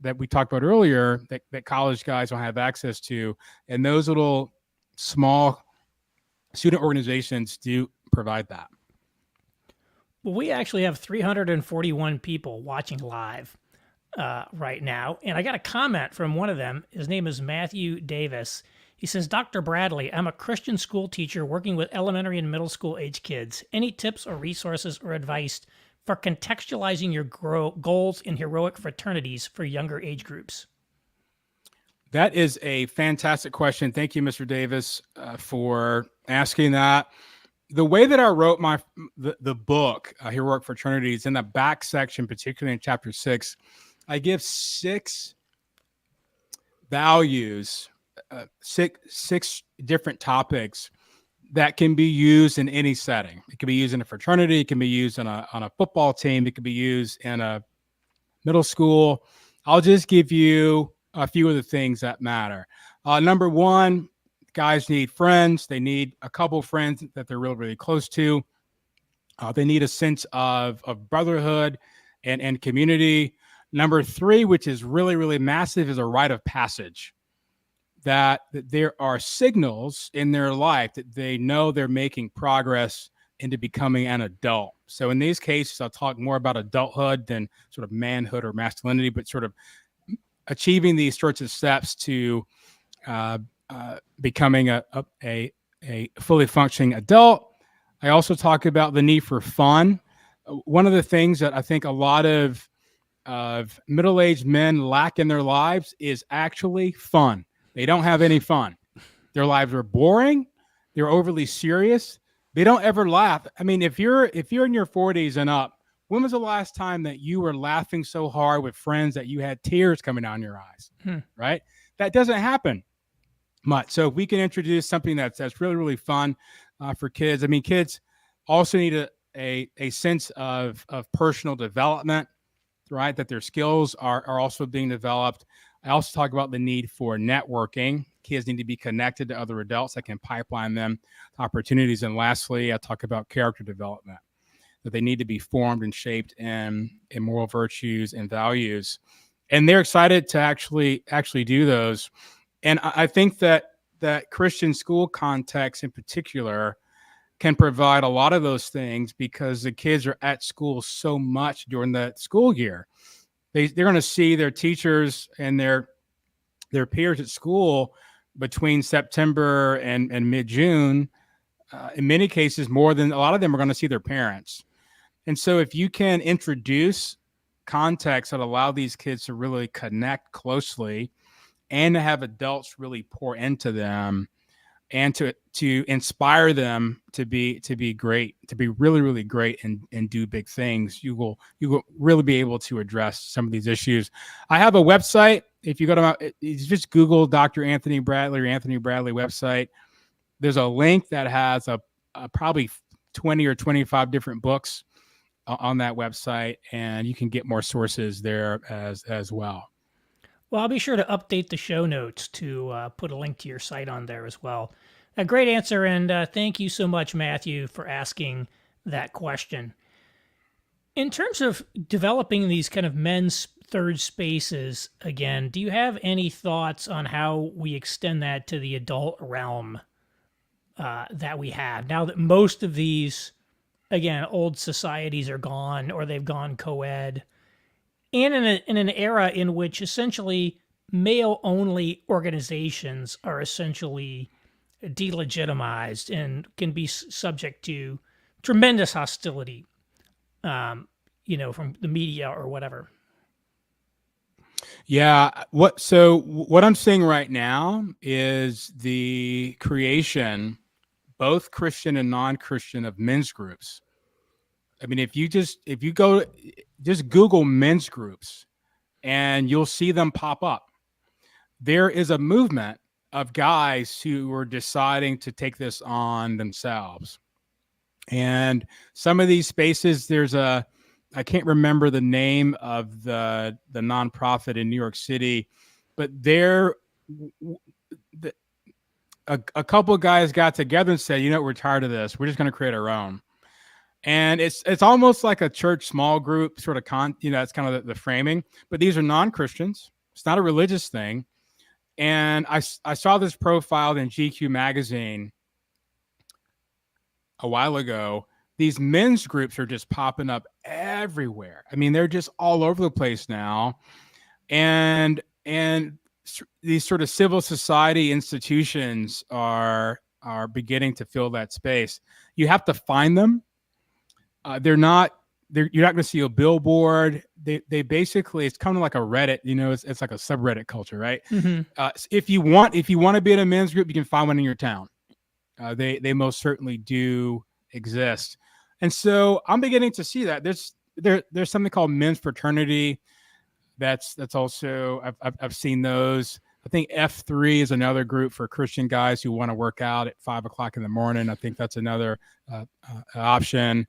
that we talked about earlier that college guys don't have access to. And those little small student organizations do provide that. Well, we actually have 341 people watching live right now. And I got a comment from one of them. His name is Matthew Davis. He says, "Dr. Bradley, I'm a Christian school teacher working with elementary and middle school age kids. Any tips or resources or advice for contextualizing your goals in heroic fraternities for younger age groups?" That is a fantastic question. Thank you, Mr. Davis, for asking that. the way that I wrote the book, Heroic Fraternities, in the back section, particularly in chapter 6, I give 6 values, six different topics that can be used in any setting. It can be used in a fraternity. It can be used on a football team. It can be used in a middle school. I'll just give you a few of the things that matter. Number one, guys need friends. They need a couple friends that they're really, really close to. They need a sense of brotherhood and community. Number 3, which is really, really massive, is a rite of passage. That there are signals in their life that they know they're making progress into becoming an adult. So in these cases, I'll talk more about adulthood than sort of manhood or masculinity, but sort of achieving these sorts of steps to becoming a fully functioning adult. I also talk about the need for fun. One of the things that I think a lot of middle-aged men lack in their lives is actually fun. They don't have any fun. Their lives are boring. They're overly serious. They don't ever laugh. I mean, if you're in your 40s and up, when was the last time that you were laughing so hard with friends that you had tears coming down your eyes? Right? That doesn't happen much. So if we can introduce something that's really, really fun for kids. I mean, kids also need a sense of personal development, right? That their skills are also being developed. I also talk about the need for networking. Kids need to be connected to other adults that can pipeline them to opportunities. And lastly, I talk about character development, that they need to be formed and shaped in moral virtues and values. And they're excited to actually do those. And I think that Christian school context in particular can provide a lot of those things because the kids are at school so much during the school year. They're going to see their teachers and their peers at school between September and mid-June. In many cases, more than a lot of them are going to see their parents. And so if you can introduce contexts that allow these kids to really connect closely and to have adults really pour into them and to inspire them to be great, to be really, really great and do big things, you will really be able to address some of these issues. I have a website. If you go to just Google Dr. Anthony Bradley or Anthony Bradley website, there's a link that has a probably 20 or 25 different books on that website, and you can get more sources there as well. Well, I'll be sure to update the show notes to put a link to your site on there as well. A great answer, and thank you so much, Matthew, for asking that question. In terms of developing these kind of men's third spaces, again, do you have any thoughts on how we extend that to the adult realm that we have? Now that most of these, again, old societies are gone or they've gone co-ed, and in an era in which essentially male-only organizations are essentially delegitimized and can be subject to tremendous hostility, from the media or whatever. Yeah. What I'm seeing right now is the creation, both Christian and non-Christian, of men's groups. I mean, if you go Google men's groups and you'll see them pop up. There is a movement of guys who are deciding to take this on themselves. And some of these spaces, I can't remember the name of the nonprofit in New York City, but a couple of guys got together and said, we're tired of this. We're just going to create our own. And it's almost like a church small group sort of that's kind of the framing, but these are non-Christians. It's not a religious thing. And I saw this profiled in GQ magazine a while ago. These men's groups are just popping up everywhere. I mean, they're just all over the place now. And these sort of civil society institutions are beginning to fill that space. You have to find them. You're not going to see a billboard. They basically, it's kind of like a Reddit, it's like a subreddit culture, right? Mm-hmm. If you want to be in a men's group, you can find one in your town. They most certainly do exist. And so I'm beginning to see that there's something called men's fraternity. That's also I've seen those. I think F3 is another group for Christian guys who want to work out at 5 o'clock in the morning. I think that's another option.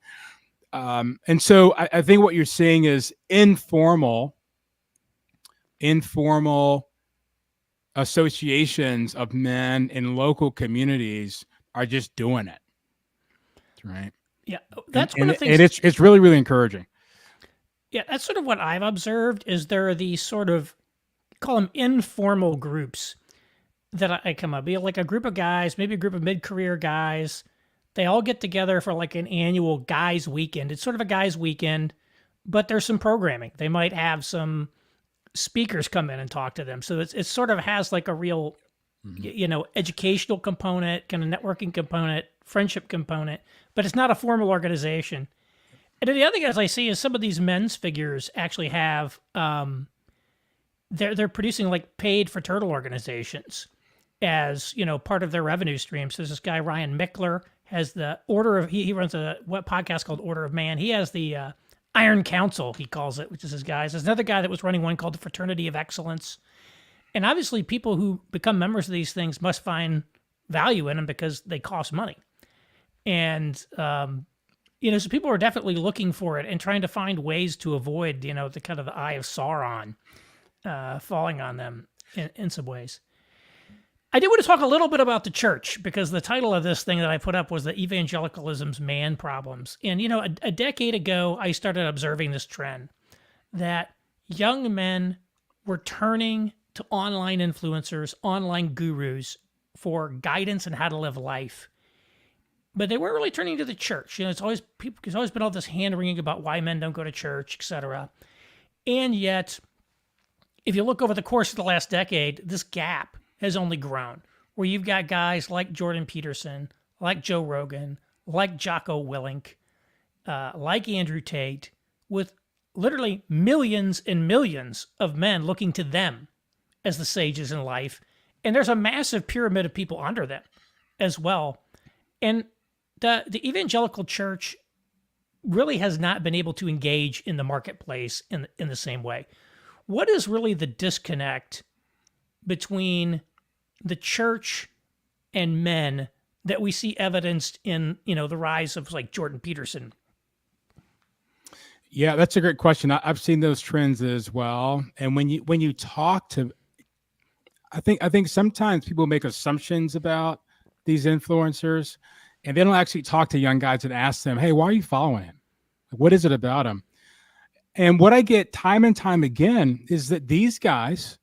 And so I think what you're seeing is informal associations of men in local communities are just doing it. Right. Yeah, that's one and of the things. And it's really, really encouraging. Yeah, that's sort of what I've observed is there are these sort of, call them informal groups that I come up. Be like a group of guys, maybe a group of mid-career guys. They all get together for like an annual guys weekend. It's sort of a guys weekend, but there's some programming. They might have some speakers come in and talk to them. So it sort of has like a real, educational component, kind of networking component, friendship component, but it's not a formal organization. And then the other thing as I see is some of these men's figures actually have, they're producing like paid fraternal organizations as, part of their revenue stream. So there's this guy, Ryan Mickler, has the he runs a podcast called Order of Man. He has the Iron Council, he calls it, which is his guys. There's another guy that was running one called the Fraternity of Excellence. And obviously people who become members of these things must find value in them because they cost money. And, so people are definitely looking for it and trying to find ways to avoid, the kind of the eye of Sauron falling on them in some ways. I do want to talk a little bit about the church because the title of this thing that I put up was the Evangelicalism's Man Problems. And, a decade ago, I started observing this trend that young men were turning to online influencers, online gurus for guidance on how to live life. But they weren't really turning to the church. There's always been all this hand-wringing about why men don't go to church, etc. And yet, if you look over the course of the last decade, this gap has only grown, where you've got guys like Jordan Peterson, like Joe Rogan, like Jocko Willink, like Andrew Tate, with literally millions and millions of men looking to them as the sages in life. And there's a massive pyramid of people under them as well. And the evangelical church really has not been able to engage in the marketplace in the same way. What is really the disconnect between the church and men that we see evidenced in, the rise of like Jordan Peterson? Yeah, that's a great question. I've seen those trends as well. And when you talk to, I think sometimes people make assumptions about these influencers, and they don't actually talk to young guys and ask them, "Hey, why are you following him? What is it about him?" And what I get time and time again is that these guys,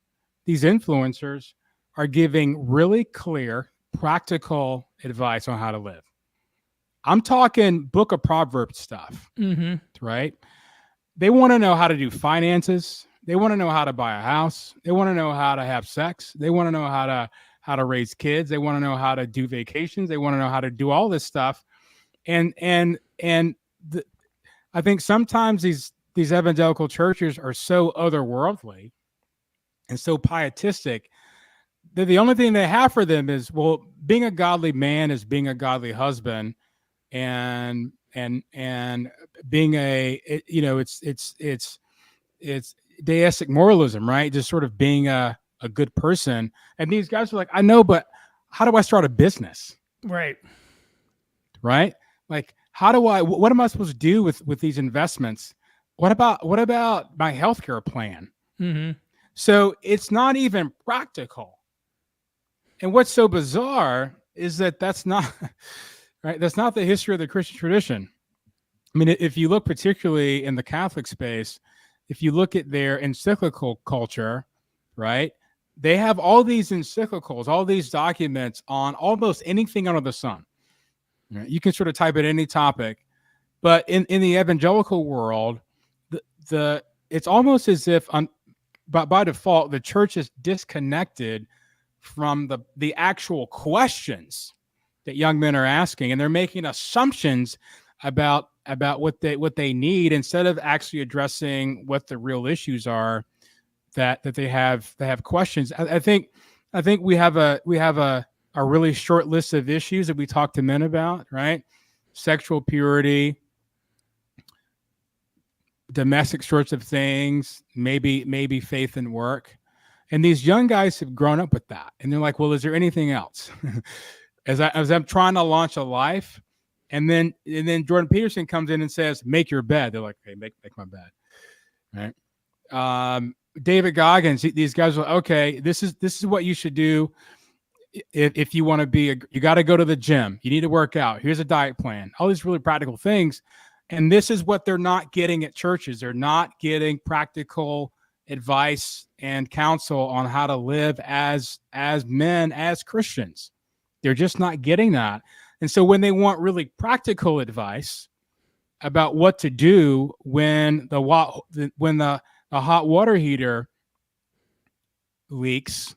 these influencers, are giving really clear, practical advice on how to live. I'm talking Book of Proverbs stuff, right? They want to know how to do finances. They want to know how to buy a house. They want to know how to have sex. They want to know how to raise kids. They want to know how to do vacations. They want to know how to do all this stuff. And I think sometimes these evangelical churches are so otherworldly and so pietistic that the only thing they have for them is, well, being a godly man is being a godly husband, and being it's deistic moralism, right? Just sort of being a good person. And these guys are like, I know, but how do I start a business? Right. Right. Like, what am I supposed to do with these investments? What about my healthcare plan? Mm-hmm. So it's not even practical. And what's so bizarre is that's not right. That's not the history of the Christian tradition. I mean, if you look particularly in the Catholic space, if you look at their encyclical culture, right, they have all these encyclicals, all these documents on almost anything under the sun. Right? You can sort of type in any topic, but in the evangelical world, it's almost as if by default the church is disconnected from the actual questions that young men are asking, and they're making assumptions about what they need instead of actually addressing what the real issues are that they have questions. I think we have a really short list of issues that we talk to men about, right? sexual purity, domestic sorts of things, maybe faith and work. And these young guys have grown up with that. And they're like, well, is there anything else? as I'm trying to launch a life, and then Jordan Peterson comes in and says, make your bed. They're like, okay, make my bed. Right. David Goggins, these guys are like, okay, this is what you should do. If you want to you got to go to the gym. You need to work out. Here's a diet plan. All these really practical things. And this is what they're not getting at churches. They're not getting practical advice and counsel on how to live as men, as Christians. They're just not getting that. And so when they want really practical advice about what to do when the hot water heater leaks,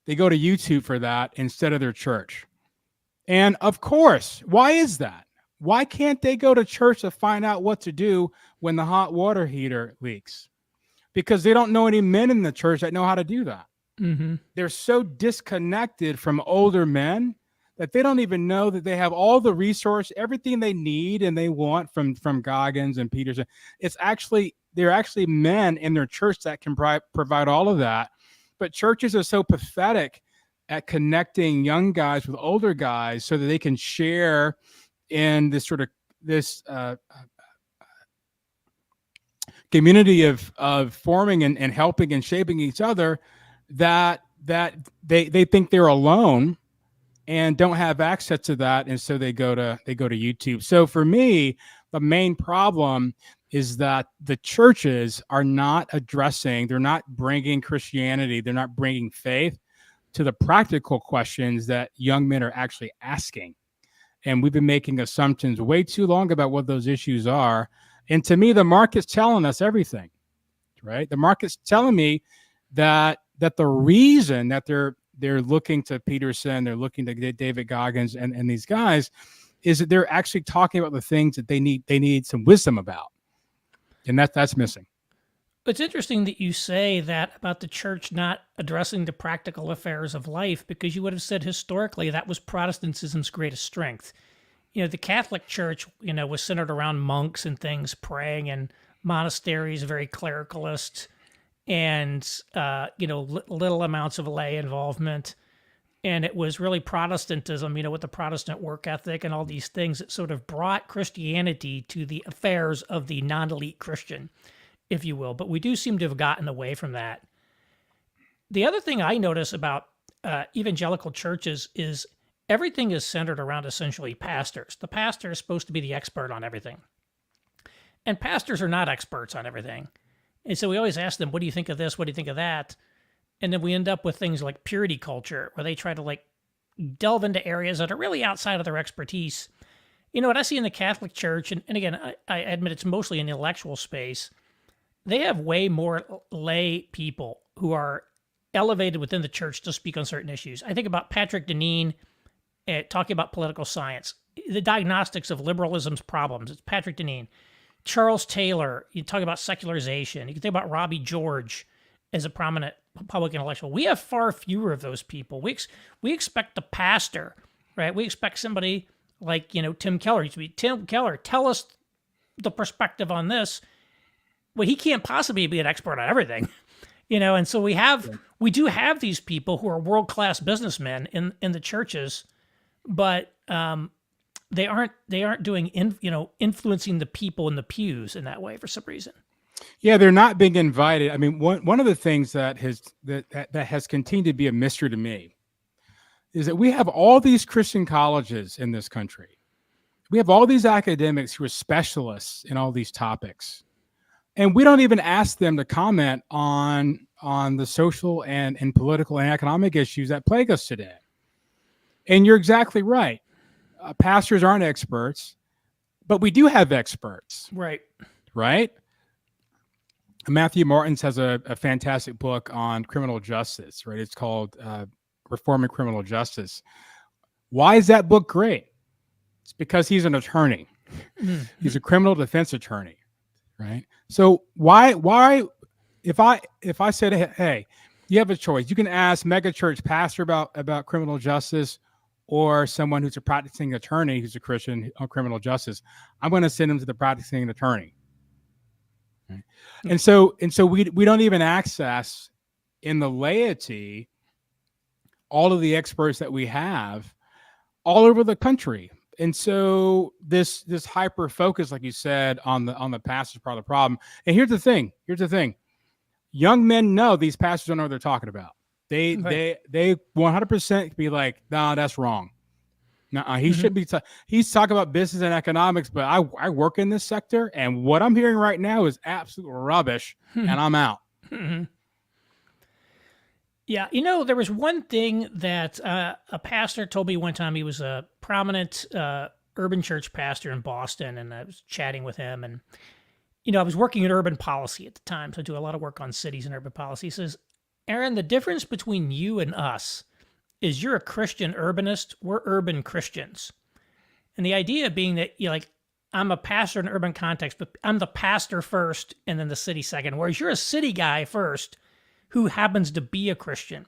they go to YouTube for that instead of their church. And of course, why is that? Why can't they go to church to find out what to do when the hot water heater leaks? Because they don't know any men in the church that know how to do that. Mm-hmm. They're so disconnected from older men that they don't even know that they have all the resource, everything they need and they want from Goggins and Peterson. They're actually men in their church that can provide all of that. But churches are so pathetic at connecting young guys with older guys so that they can share in this sort of community of forming and helping and shaping each other, that they think they're alone and don't have access to that, and so they go to YouTube. So for me, the main problem is that the churches are not they're not bringing Christianity, they're not bringing faith to the practical questions that young men are actually asking. And we've been making assumptions way too long about what those issues are. And to me, the market's telling us everything, right? The market's telling me that the reason that they're looking to Peterson, they're looking to David Goggins and these guys, is that they're actually talking about the things that they need some wisdom about. And that's missing. It's interesting that you say that about the church not addressing the practical affairs of life, because you would have said historically that was Protestantism's greatest strength. The Catholic Church, was centered around monks and things, praying in monasteries, very clericalist, and, little amounts of lay involvement. And it was really Protestantism, with the Protestant work ethic and all these things that sort of brought Christianity to the affairs of the non-elite Christian, if you will. But we do seem to have gotten away from that. The other thing I notice about evangelical churches is everything is centered around essentially pastors. The pastor is supposed to be the expert on everything. And pastors are not experts on everything. And so we always ask them, what do you think of this? What do you think of that? And then we end up with things like purity culture, where they try to delve into areas that are really outside of their expertise. What I see in the Catholic Church, and again, I admit it's mostly an intellectual space, they have way more lay people who are elevated within the church to speak on certain issues. I think about Patrick Deneen talking about political science, the diagnostics of liberalism's problems. It's Patrick Deneen. Charles Taylor, you talk about secularization. You can think about Robbie George as a prominent public intellectual. We have far fewer of those people. We expect the pastor, right? We expect somebody like, Tim Keller. Used to be Tim Keller, tell us the perspective on this. Well, he can't possibly be an expert on everything, and so we do have these people who are world-class businessmen in the churches, but they aren't doing influencing the people in the pews in that way for some reason. Yeah, they're not being invited. I mean, one of the things that has continued to be a mystery to me is that we have all these Christian colleges in this country. We have all these academics who are specialists in all these topics. And we don't even ask them to comment on the social and political and economic issues that plague us today. And you're exactly right. Pastors aren't experts, but we do have experts. Right. Right? Matthew Martins has a fantastic book on criminal justice, right? It's called Reforming Criminal Justice. Why is that book great? It's because he's an attorney. Mm-hmm. He's a criminal defense attorney, right? So why if I said, hey, you have a choice. You can ask megachurch pastor about criminal justice, or someone who's a practicing attorney who's a Christian on criminal justice, I'm going to send them to the practicing attorney. Right? And so we don't even access in the laity all of the experts that we have all over the country. And so this hyper focus, like you said, on the pastor's part of the problem. And here's the thing. Young men know these pastors don't know what they're talking about. They 100% be like, no, that's wrong. No, he should be. He's talking about business and economics, but I work in this sector, and what I'm hearing right now is absolute rubbish, and I'm out. Yeah, you know, there was one thing that a pastor told me one time. He was a prominent urban church pastor in Boston, and I was chatting with him. And, you know, I was working in urban policy at the time, so I do a lot of work on cities and urban policy. He says, Aaron, the difference between you and us is you're a Christian urbanist, we're urban Christians. And the idea being that, you know, like, I'm a pastor in an urban context, but I'm the pastor first and then the city second, whereas you're a city guy first who happens to be a Christian.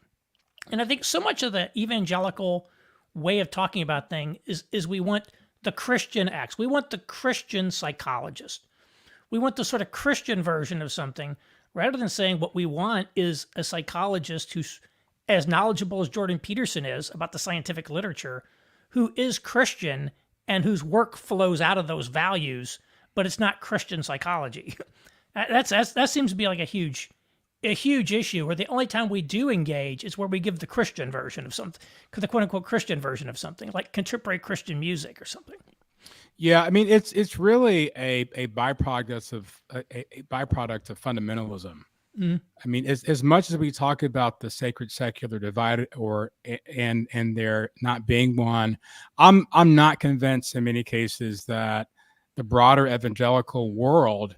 And I think so much of the evangelical way of talking about things is we want the Christian X. We want the Christian psychologist. We want the sort of Christian version of something, rather than saying what we want is a psychologist who's as knowledgeable as Jordan Peterson is about the scientific literature, who is Christian and whose work flows out of those values, but it's not Christian psychology. That seems to be like a huge issue, where the only time we do engage is where we give the Christian version of something, the quote unquote Christian version of something, like contemporary Christian music or something. Yeah, I mean, it's really a byproduct of a byproduct of fundamentalism. I mean, as much as we talk about the sacred secular divide, and there not being one, I'm not convinced in many cases that the broader evangelical world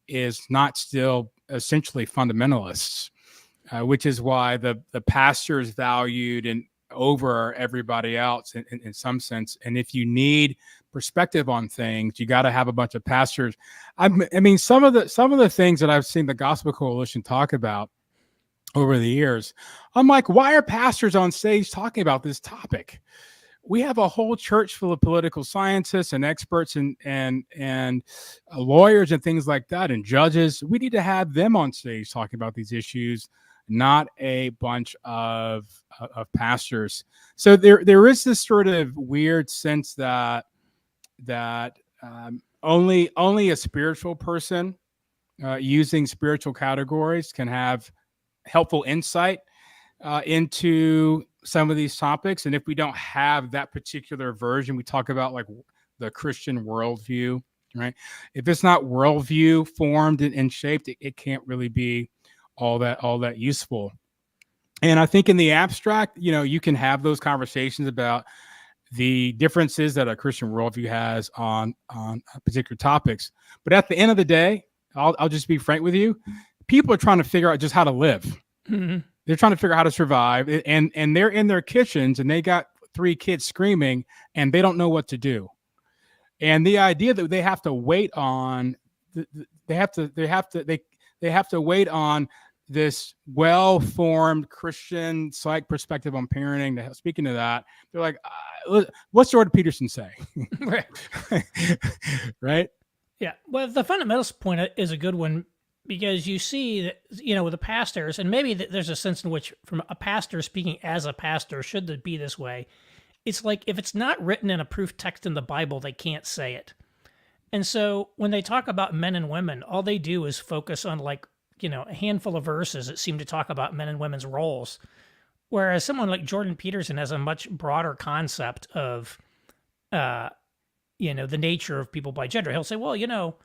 is not still essentially fundamentalists, which is why the pastor is valued and over everybody else in some sense. And if you need perspective on things, you got to have a bunch of pastors. I mean, some of the things that I've seen the Gospel Coalition talk about over the years, I'm like, why are pastors on stage talking about this topic? We have a whole church full of political scientists and experts and lawyers and things like that, and judges. We need to have them on stage talking about these issues, not a bunch of pastors. So there is this sort of weird sense that only a spiritual person using spiritual categories can have helpful insight into some of these topics. And if we don't have that particular version, we talk about like the Christian worldview, right? If it's not worldview formed and shaped, it can't really be all that useful. And I think in the abstract, you know, you can have those conversations about the differences that a Christian worldview has on particular topics. But at the end of the day, I'll just be frank with you. People are trying to figure out just how to live. Mm-hmm. They're trying to figure out how to survive, and they're in their kitchens and they got 3 kids screaming and they don't know what to do. And the idea that they have to wait on, they have to wait on this well-formed Christian psych perspective on parenting. Speaking to that, they're like, what's Jordan Peterson say? Right. Right. Yeah. Well, the fundamentalist point is a good one, because you see that, you know, with the pastors, and maybe there's a sense in which from a pastor speaking as a pastor, should it be this way? It's like, if it's not written in a proof text in the Bible, they can't say it. And so when they talk about men and women, all they do is focus on, like, you know, a handful of verses that seem to talk about men and women's roles. Whereas someone like Jordan Peterson has a much broader concept of, you know, the nature of people by gender. He'll say, well, you know,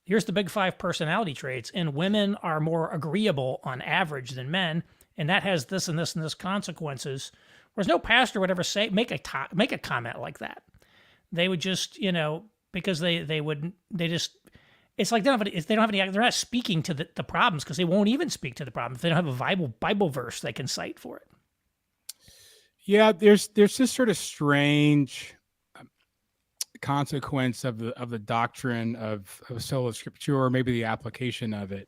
here's the big 5 personality traits, and women are more agreeable on average than men, and that has this and this and this consequences. Whereas no pastor would ever say, make a comment like that. They would just, you know, because they just, it's like they're not speaking to the problems, because they won't even speak to the problems. They don't have a Bible verse they can cite for it. Yeah, there's this sort of strange consequence of the doctrine of sola scriptura, maybe the application of it.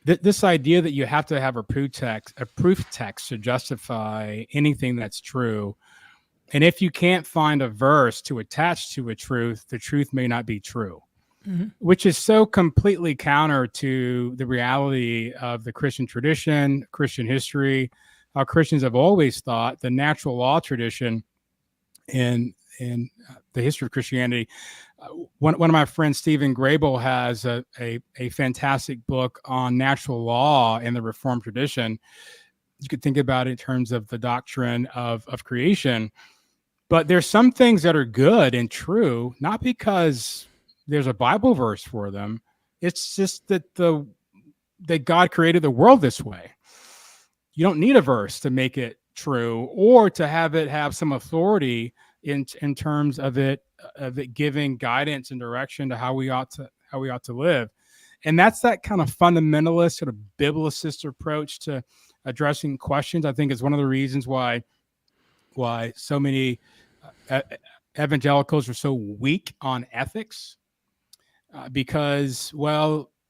This idea that you have to have a proof text to justify anything that's true And if you can't find a verse to attach to a truth, the truth may not be true, which is so completely counter to the reality of the Christian tradition, Christian history, how Christians have always thought the natural law tradition in the history of Christianity. One of my friends, Stephen Grable, has a fantastic book on natural law in the Reformed tradition. You could think about it in terms of the doctrine of creation. But there's some things that are good and true, not because there's a Bible verse for them. It's just that that God created the world this way. You don't need a verse to make it true or to have it have some authority in terms of it giving guidance and direction to how we ought to live. And that's that kind of fundamentalist sort of biblicist approach to addressing questions. I think is one of the reasons why so many evangelicals are so weak on ethics, because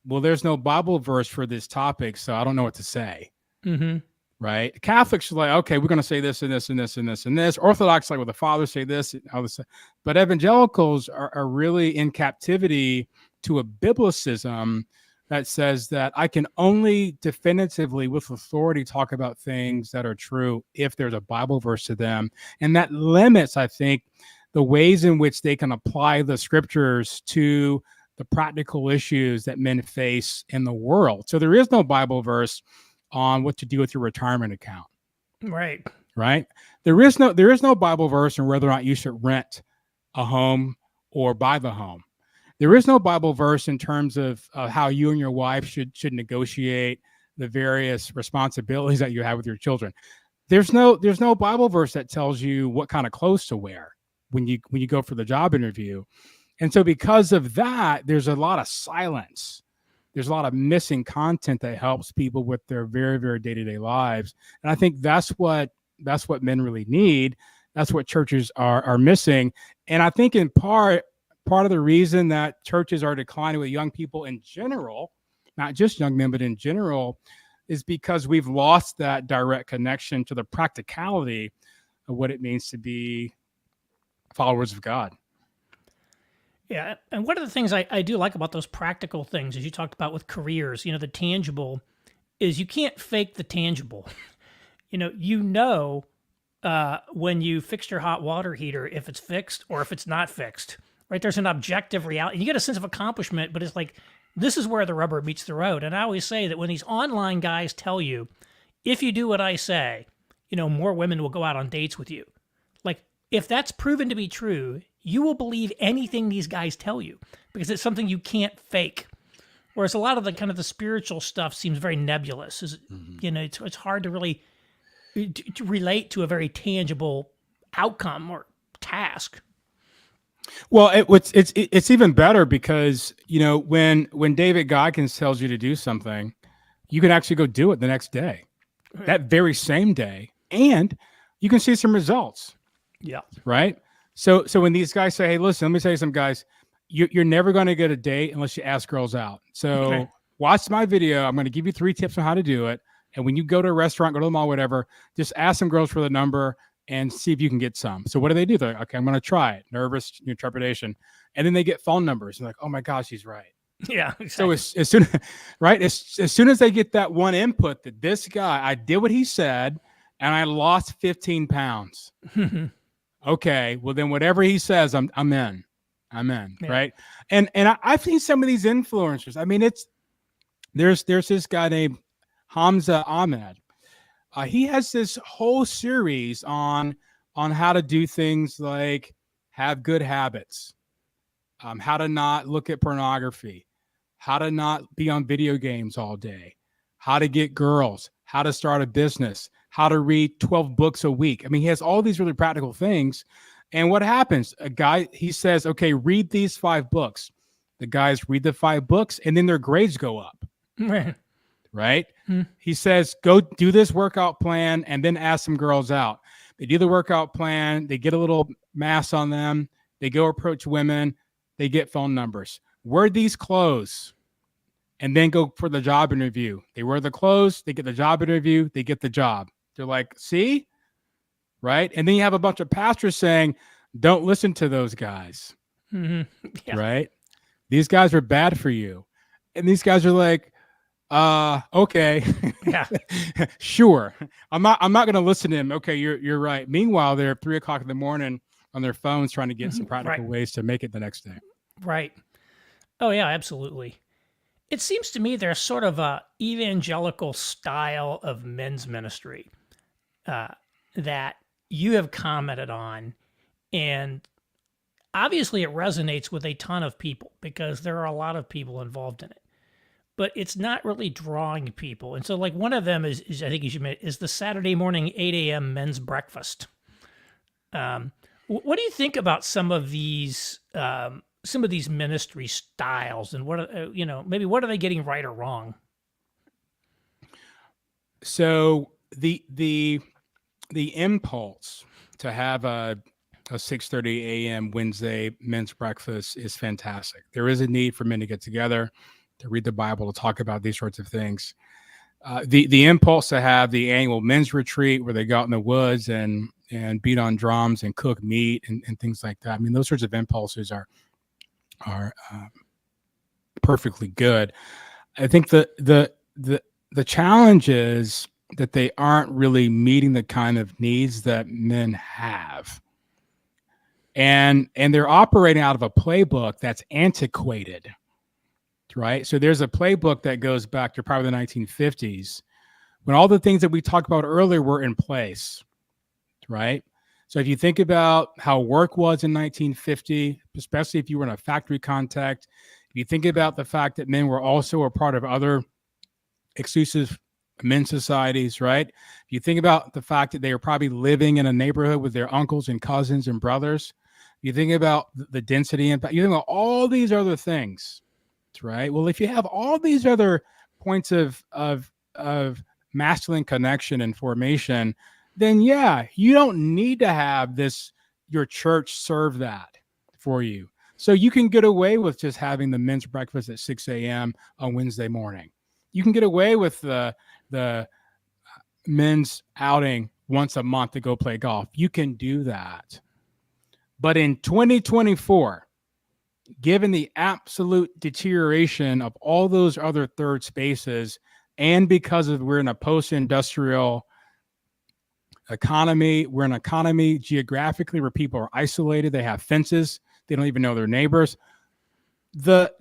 there's no Bible verse for this topic, so I don't know what to say. Right? Catholics are like, okay, we're going to say this and this and this and this and this. Orthodox, like, well, the fathers say this and all this. But evangelicals are really in captivity to a biblicism that says that I can only definitively, with authority, talk about things that are true if there's a Bible verse to them. And that limits, I think, the ways in which they can apply the scriptures to the practical issues that men face in the world. So there is no Bible verse on what to do with your retirement account. Right. There is no Bible verse on whether or not you should rent a home or buy the home. There is no Bible verse in terms of how you and your wife should negotiate the various responsibilities that you have with your children. There's no Bible verse that tells you what kind of clothes to wear when you go for the job interview. And so because of that, there's a lot of silence. There's a lot of missing content that helps people with their very, very day-to-day lives. And I think that's what men really need. That's what churches are missing. And I think in part of the reason that churches are declining with young people in general, not just young men, but in general, is because we've lost that direct connection to the practicality of what it means to be followers of God. Yeah, and one of the things I do like about those practical things, as you talked about with careers, the tangible, is you can't fake the tangible. When you fixed your hot water heater, if it's fixed or if it's not fixed, right? There's an objective reality. You get a sense of accomplishment, but it's like, this is where the rubber meets the road. And I always say that when these online guys tell you, if you do what I say, more women will go out on dates with you. Like, if that's proven to be true, you will believe anything these guys tell you because it's something you can't fake. Whereas a lot of the kind of the spiritual stuff seems very nebulous. It's hard to really to relate to a very tangible outcome or task. Well, it's even better because when David Goggins tells you to do something, you can actually go do it the next day, that very same day, and you can see some results. Yeah. Right. So when these guys say, "Hey, listen, let me tell you some guys, you're never going to get a date unless you ask girls out. So watch my video. I'm going to give you 3 tips on how to do it. And when you go to a restaurant, go to the mall, whatever, just ask some girls for the number and see if you can get some." So what do? They're like, "Okay, I'm going to try it." Nervous, trepidation. And then they get phone numbers and like, "Oh my gosh, he's right." Yeah. Exactly. So as soon, right, as soon as they get that one input that this guy, I did what he said and I lost 15 pounds. Okay, well then whatever he says, I'm in. Yeah. Right? And I've seen some of these influencers. I mean, there's this guy named Hamza Ahmed. He has this whole series on how to do things like have good habits, how to not look at pornography, how to not be on video games all day, how to get girls, how to start a business, how to read 12 books a week. I mean, he has all these really practical things. And what happens? He says, "Okay, read these 5 books." The guys read the 5 books and then their grades go up. Right? He says, "Go do this workout plan and then ask some girls out." They do the workout plan. They get a little mass on them. They go approach women. They get phone numbers. Wear these clothes and then go for the job interview. They wear the clothes. They get the job interview. They get the job. They're like, "See, right? And then you have a bunch of pastors saying, don't listen to those guys, Yeah. right? These guys are bad for you. And these guys are like, okay. Yeah. Sure. I'm not gonna listen to him. Okay, you're right. Meanwhile, they're at 3 o'clock in the morning on their phones trying to get some Right. practical ways to make it the next day. Right. Oh yeah, absolutely. It seems to me there's sort of a evangelical style of men's ministry uh, that you have commented on, and obviously it resonates with a ton of people because there are a lot of people involved in it. But it's not really drawing people, and so like one of them is I think you should admit, is the Saturday morning 8 a.m. men's breakfast. What do you think about some of these ministry styles, and what maybe what are they getting right or wrong? So the impulse to have a 6:30 a.m. Wednesday men's breakfast is fantastic. There is a need for men to get together, to read the Bible, to talk about these sorts of things. The impulse to have the annual men's retreat where they go out in the woods and beat on drums and cook meat and things like that. I mean, those sorts of impulses are perfectly good. I think the challenge is that they aren't really meeting the kind of needs that men have. And they're operating out of a playbook that's antiquated, right? So there's a playbook that goes back to probably the 1950s when all the things that we talked about earlier were in place, right? So if you think about how work was in 1950, especially if you were in a factory context, if you think about the fact that men were also a part of other exclusive men's societies, right? If you think about the fact that they were probably living in a neighborhood with their uncles and cousins and brothers, you think about the density and you think about all these other things, right? Well, if you have all these other points of masculine connection and formation, then yeah, you don't need to have your church serve that for you. So you can get away with just having the men's breakfast at 6 a.m. on Wednesday morning. You can get away with the men's outing once a month to go play golf. You can do that. But in 2024, given the absolute deterioration of all those other third spaces, and because we're in a post-industrial economy, we're in an economy geographically where people are isolated, they have fences, they don't even know their neighbors. The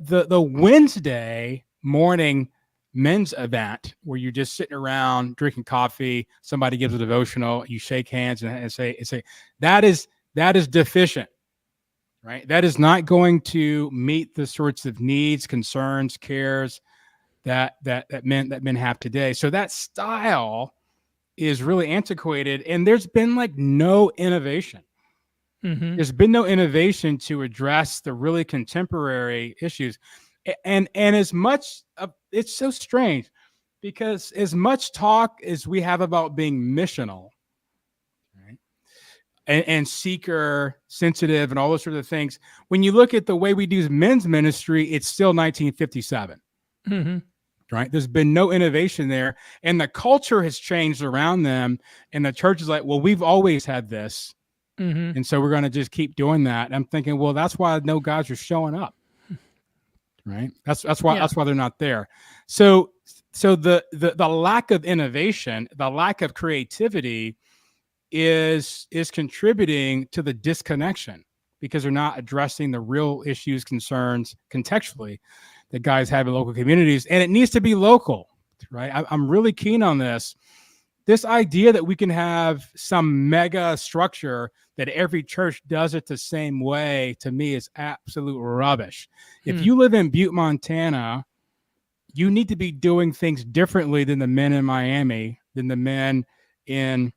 Wednesday morning men's event where you're just sitting around drinking coffee, somebody gives a devotional, you shake hands and say that is deficient, right? That is not going to meet the sorts of needs, concerns, cares that men have today. So that style is really antiquated, and there's been like no innovation. Mm-hmm. There's been no innovation to address the really contemporary issues. And as much it's so strange because as much talk as we have about being missional, right, and seeker sensitive and all those sorts of things, when you look at the way we do men's ministry, it's still 1957. Mm-hmm. Right? There's been no innovation there, and the culture has changed around them, and the church is like, well, we've always had this, and so we're going to just keep doing that. And I'm thinking, well, that's why no guys are showing up, right? That's why they're not there. So the lack of innovation, the lack of creativity is contributing to the disconnection because they're not addressing the real issues, concerns contextually that guys have in local communities, and it needs to be local, right? I'm really keen on this. This idea that we can have some mega structure that every church does it the same way, to me, is absolute rubbish. If you live in Butte, Montana, you need to be doing things differently than the men in Miami, than the men in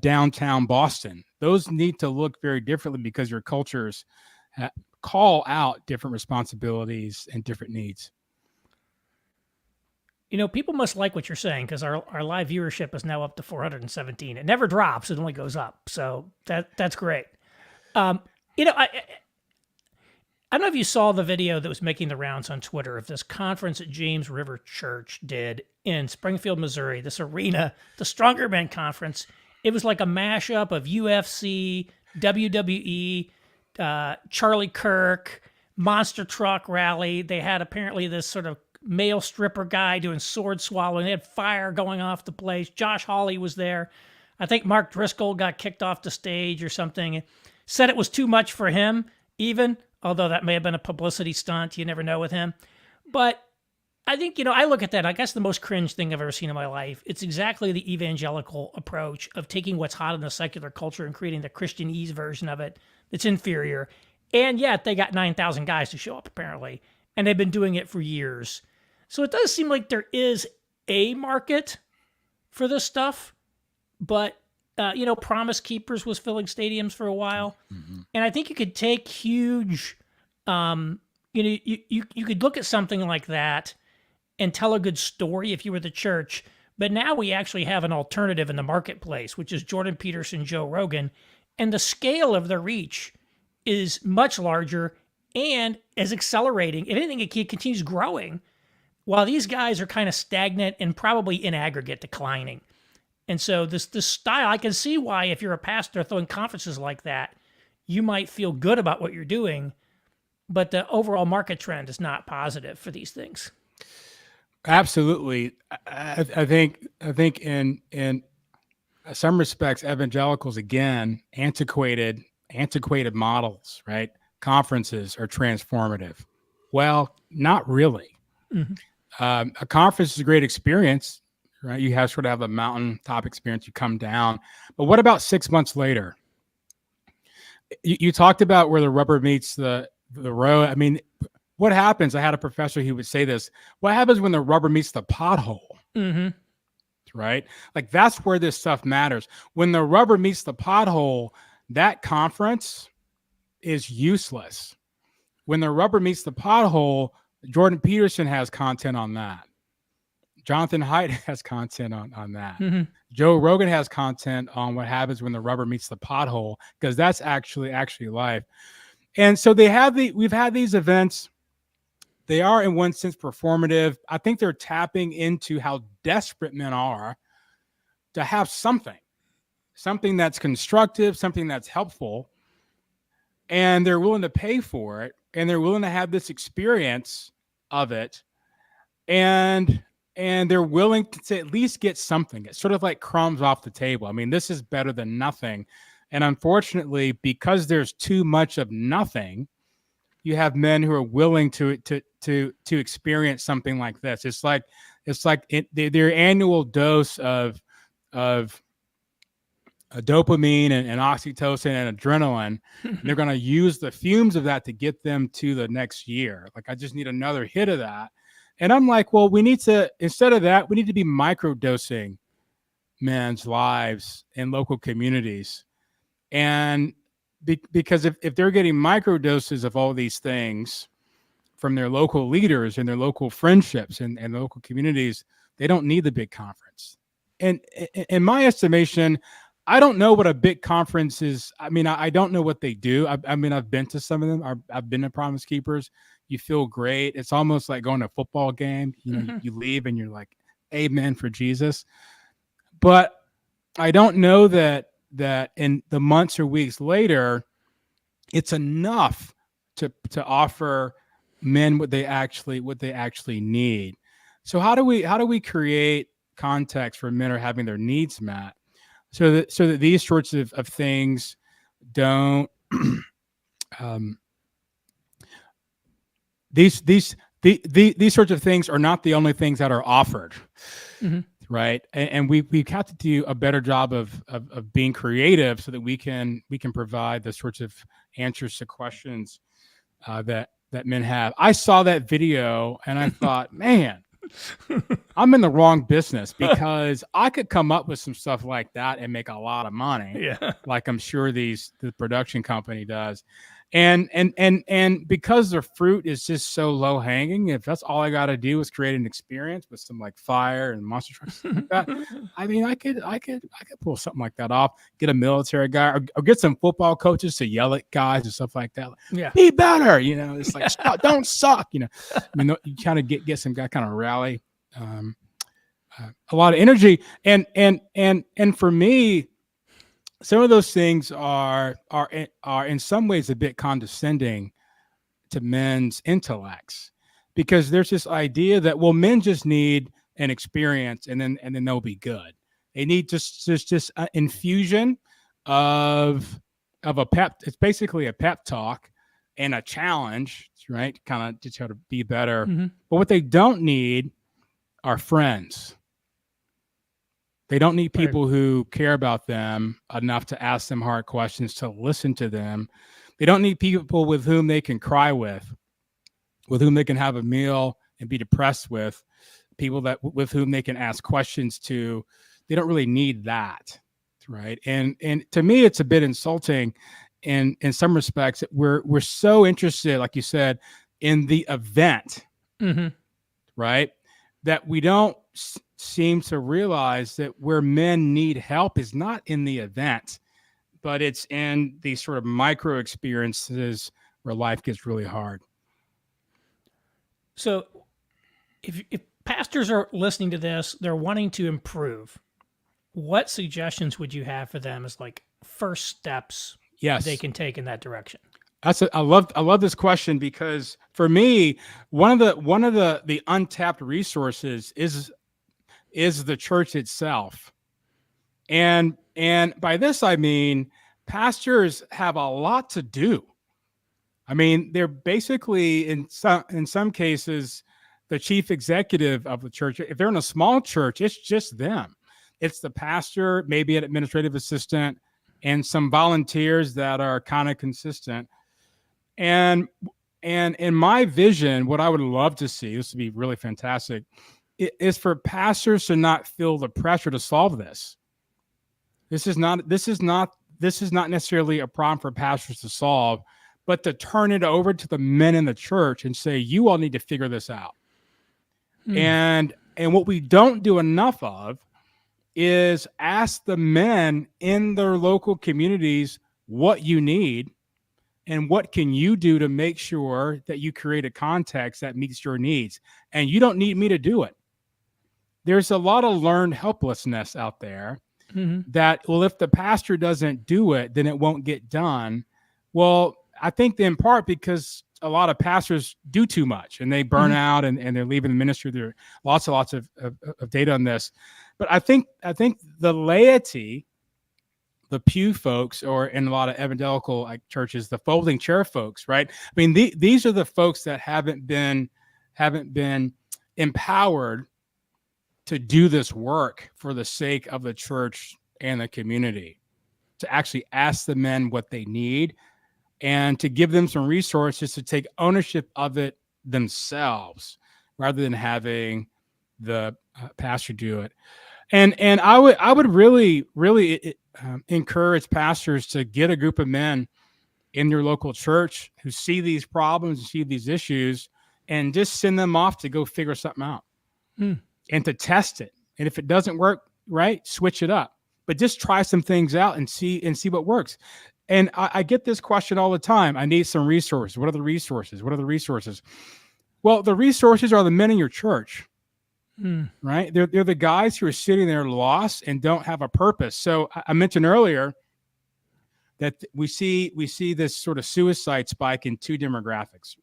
downtown Boston. Those need to look very differently because your cultures call out different responsibilities and different needs. You know, people must like what you're saying because our live viewership is now up to 417. It never drops; it only goes up. So that's great. You know, I don't know if you saw the video that was making the rounds on Twitter of this conference that James River Church did in Springfield, Missouri. This arena, the Stronger Men Conference, It was like a mashup of UFC, WWE, Charlie Kirk, Monster Truck Rally. They had apparently this sort of male stripper guy doing sword swallowing. They had fire going off the place. Josh Hawley was there. I think Mark Driscoll got kicked off the stage or something. Said it was too much for him, even, although that may have been a publicity stunt. You never know with him. But I think, I look at that, I guess the most cringe thing I've ever seen in my life. It's exactly the evangelical approach of taking what's hot in the secular culture and creating the Christianese version of it that's inferior. And yet they got 9,000 guys to show up, apparently. And they've been doing it for years. So it does seem like there is a market for this stuff. But, Promise Keepers was filling stadiums for a while. Mm-hmm. And I think you could take huge, you could look at something like that and tell a good story if you were the church. But now we actually have an alternative in the marketplace, which is Jordan Peterson, Joe Rogan. And the scale of their reach is much larger and is accelerating. If anything, it continues growing while these guys are kind of stagnant and probably in aggregate declining. And so this style, I can see why if you're a pastor throwing conferences like that, you might feel good about what you're doing, but the overall market trend is not positive for these things. Absolutely. I think in some respects, evangelicals, again, antiquated models, right? Conferences are transformative. Well, not really. Mm-hmm. A conference is a great experience, right? You sort of have a mountaintop experience. You come down, but what about 6 months later? You talked about where the rubber meets the road. I mean, what happens? I had a professor who would say this. What happens when the rubber meets the pothole? Mm-hmm. Right? Like that's where this stuff matters. When the rubber meets the pothole, that conference is useless. When the rubber meets the pothole, Jordan Peterson has content on that. Jonathan Haidt has content on that. Mm-hmm. Joe Rogan has content on what happens when the rubber meets the pothole, because that's actually life. And so we've had these events. They are in one sense performative. I think they're tapping into how desperate men are to have something that's constructive, something that's helpful, and they're willing to pay for it, and they're willing to have this experience of it, and they're willing to at least get something. It's sort of like crumbs off the table. I mean, this is better than nothing. And unfortunately, because there's too much of nothing, you have men who are willing to experience something like this. It's like their annual dose of dopamine and oxytocin and adrenaline. And they're going to use the fumes of that to get them to the next year. Like, I just need another hit of that. And I'm like, well, instead of that, we need to be microdosing men's lives in local communities. And because if they're getting microdoses of all these things from their local leaders and their local friendships and local communities, they don't need the big conference. And in my estimation, I don't know what a big conference is. I mean, I don't know what they do. I've been to some of them. I've been to Promise Keepers. You feel great. It's almost like going to a football game. You leave and you're like, amen for Jesus. But I don't know that in the months or weeks later, it's enough to offer men what they actually need. So how do we create context where men are having their needs met, so that these sorts of things don't these sorts of things are not the only things that are offered. Mm-hmm. Right. And we've got to do a better job of being creative so that we can provide the sorts of answers to questions that men have. I saw that video and I thought, man, I'm in the wrong business, because I could come up with some stuff like that and make a lot of money. Yeah. Like I'm sure the production company does. And because the fruit is just so low hanging, if that's all I got to do is create an experience with some like fire and monster trucks like that, I mean, I could pull something like that off. Get a military guy or get some football coaches to yell at guys and stuff like that. Yeah, be better. It's like don't suck. You kind of get some guy kind of rally, a lot of energy. And for me, some of those things are in some ways a bit condescending to men's intellects, because there's this idea that, well, men just need an experience and then they'll be good. They need just an infusion of a pep. It's basically a pep talk and a challenge, right? Kind of to try to be better. Mm-hmm. But what they don't need are friends. They don't need Right. people who care about them enough to ask them hard questions, to listen to them. They don't need people with whom they can cry with whom they can have a meal and be depressed with, people that with whom they can ask questions to. They don't really need that, right? And to me, it's a bit insulting in some respects that we're so interested, like you said, in the event, Mm-hmm. right? That we don't seem to realize that where men need help is not in the event, but it's in these sort of micro experiences where life gets really hard. So if pastors are listening to this, they're wanting to improve, what suggestions would you have for them as like first steps Yes. they can take in that direction? I love this question, because for me, one of the untapped resources is the church itself. And by this I mean pastors have a lot to do. I mean, they're basically in some cases the chief executive of the church. If they're in a small church, it's just them. It's the pastor, maybe an administrative assistant, and some volunteers that are kind of consistent. And in my vision, what I would love to see, this would be really fantastic, is for pastors to not feel the pressure to solve this. This is not necessarily a problem for pastors to solve, but to turn it over to the men in the church and say, you all need to figure this out. And what we don't do enough of is ask the men in their local communities what you need and what can you do to make sure that you create a context that meets your needs. And you don't need me to do it. There's a lot of learned helplessness out there that, well, if the pastor doesn't do it, then it won't get done. Well, I think in part because a lot of pastors do too much and they burn out and they're leaving the ministry. There are lots of data on this. But I think the laity, the pew folks, or in a lot of evangelical like churches, the folding chair folks, right? I mean, these are the folks that haven't been empowered to do this work for the sake of the church and the community, to actually ask the men what they need and to give them some resources to take ownership of it themselves rather than having the pastor do it. And I would really encourage pastors to get a group of men in your local church who see these problems and see these issues, and just send them off to go figure something out and to test it. And if it doesn't work, right, switch it up. But just try some things out and see what works. And I get this question all the time. I need some resources. What are the resources? What are the resources? Well, the resources are the men in your church, right? They're the guys who are sitting there lost and don't have a purpose. So I mentioned earlier that we see this sort of suicide spike in two demographics: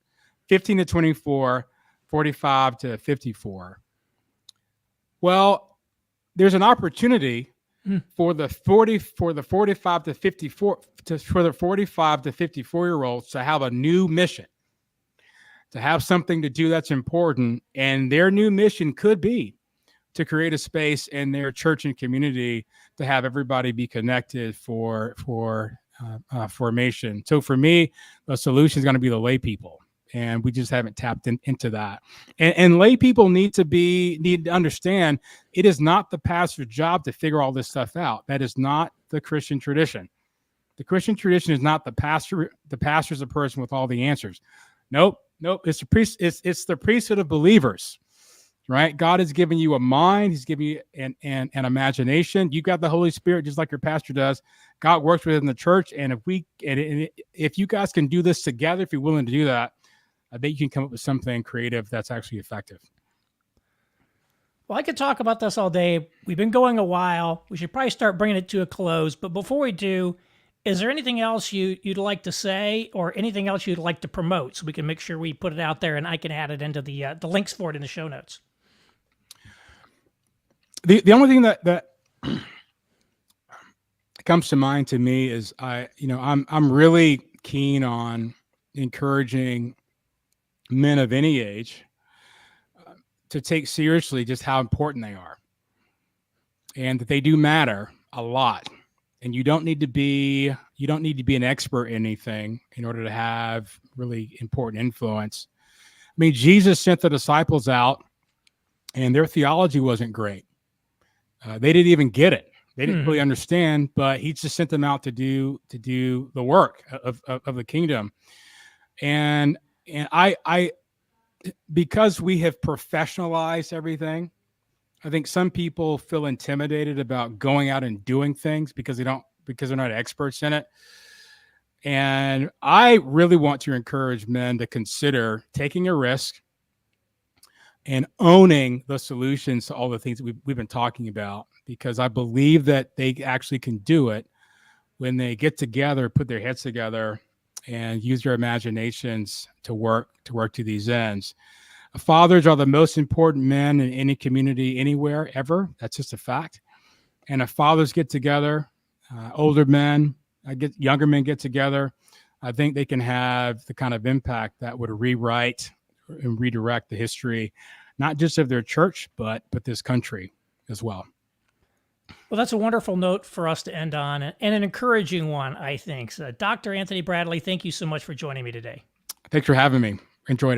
15 to 24, 45 to 54. Well, there's an opportunity for the 45 to 54 for the 45 to 54-year-olds to have a new mission, to have something to do that's important. And their new mission could be to create a space in their church and community to have everybody be connected for formation. So for me, the solution is going to be the lay people. And we just haven't tapped into that. And lay people need to understand it is not the pastor's job to figure all this stuff out. That is not the Christian tradition. The Christian tradition is not the pastor. The pastor's a person with all the answers. Nope. It's the priest. It's the priesthood of believers, right? God has given you a mind. He's given you an imagination. You got the Holy Spirit, just like your pastor does. God works within the church, and if you guys can do this together, if you're willing to do that, I bet you can come up with something creative that's actually effective. Well, I could talk about this all day. We've been going a while. We should probably start bringing it to a close. But before we do, is there anything else you'd like to say, or anything else you'd like to promote, so we can make sure we put it out there, and I can add it into the links for it in the show notes? The only thing that comes to mind to me is I'm really keen on encouraging men of any age to take seriously just how important they are, and that they do matter a lot. And you don't need to be an expert in anything in order to have really important influence. I mean, Jesus sent the disciples out, and their theology wasn't great. They didn't even get it. They didn't really understand, but he just sent them out to do the work of the kingdom. And I because we have professionalized everything, I think some people feel intimidated about going out and doing things because they're not experts in it. And I really want to encourage men to consider taking a risk and owning the solutions to all the things that we've been talking about, because I believe that they actually can do it when they get together, put their heads together, and use their imaginations to work to these ends. Fathers are the most important men in any community anywhere ever. That's just a fact. And if fathers get together, older men, younger men get together, I think they can have the kind of impact that would rewrite and redirect the history, not just of their church, but this country as well. Well, that's a wonderful note for us to end on, and an encouraging one, I think. So, Dr. Anthony Bradley, thank you so much for joining me today. Thanks for having me. Enjoyed it.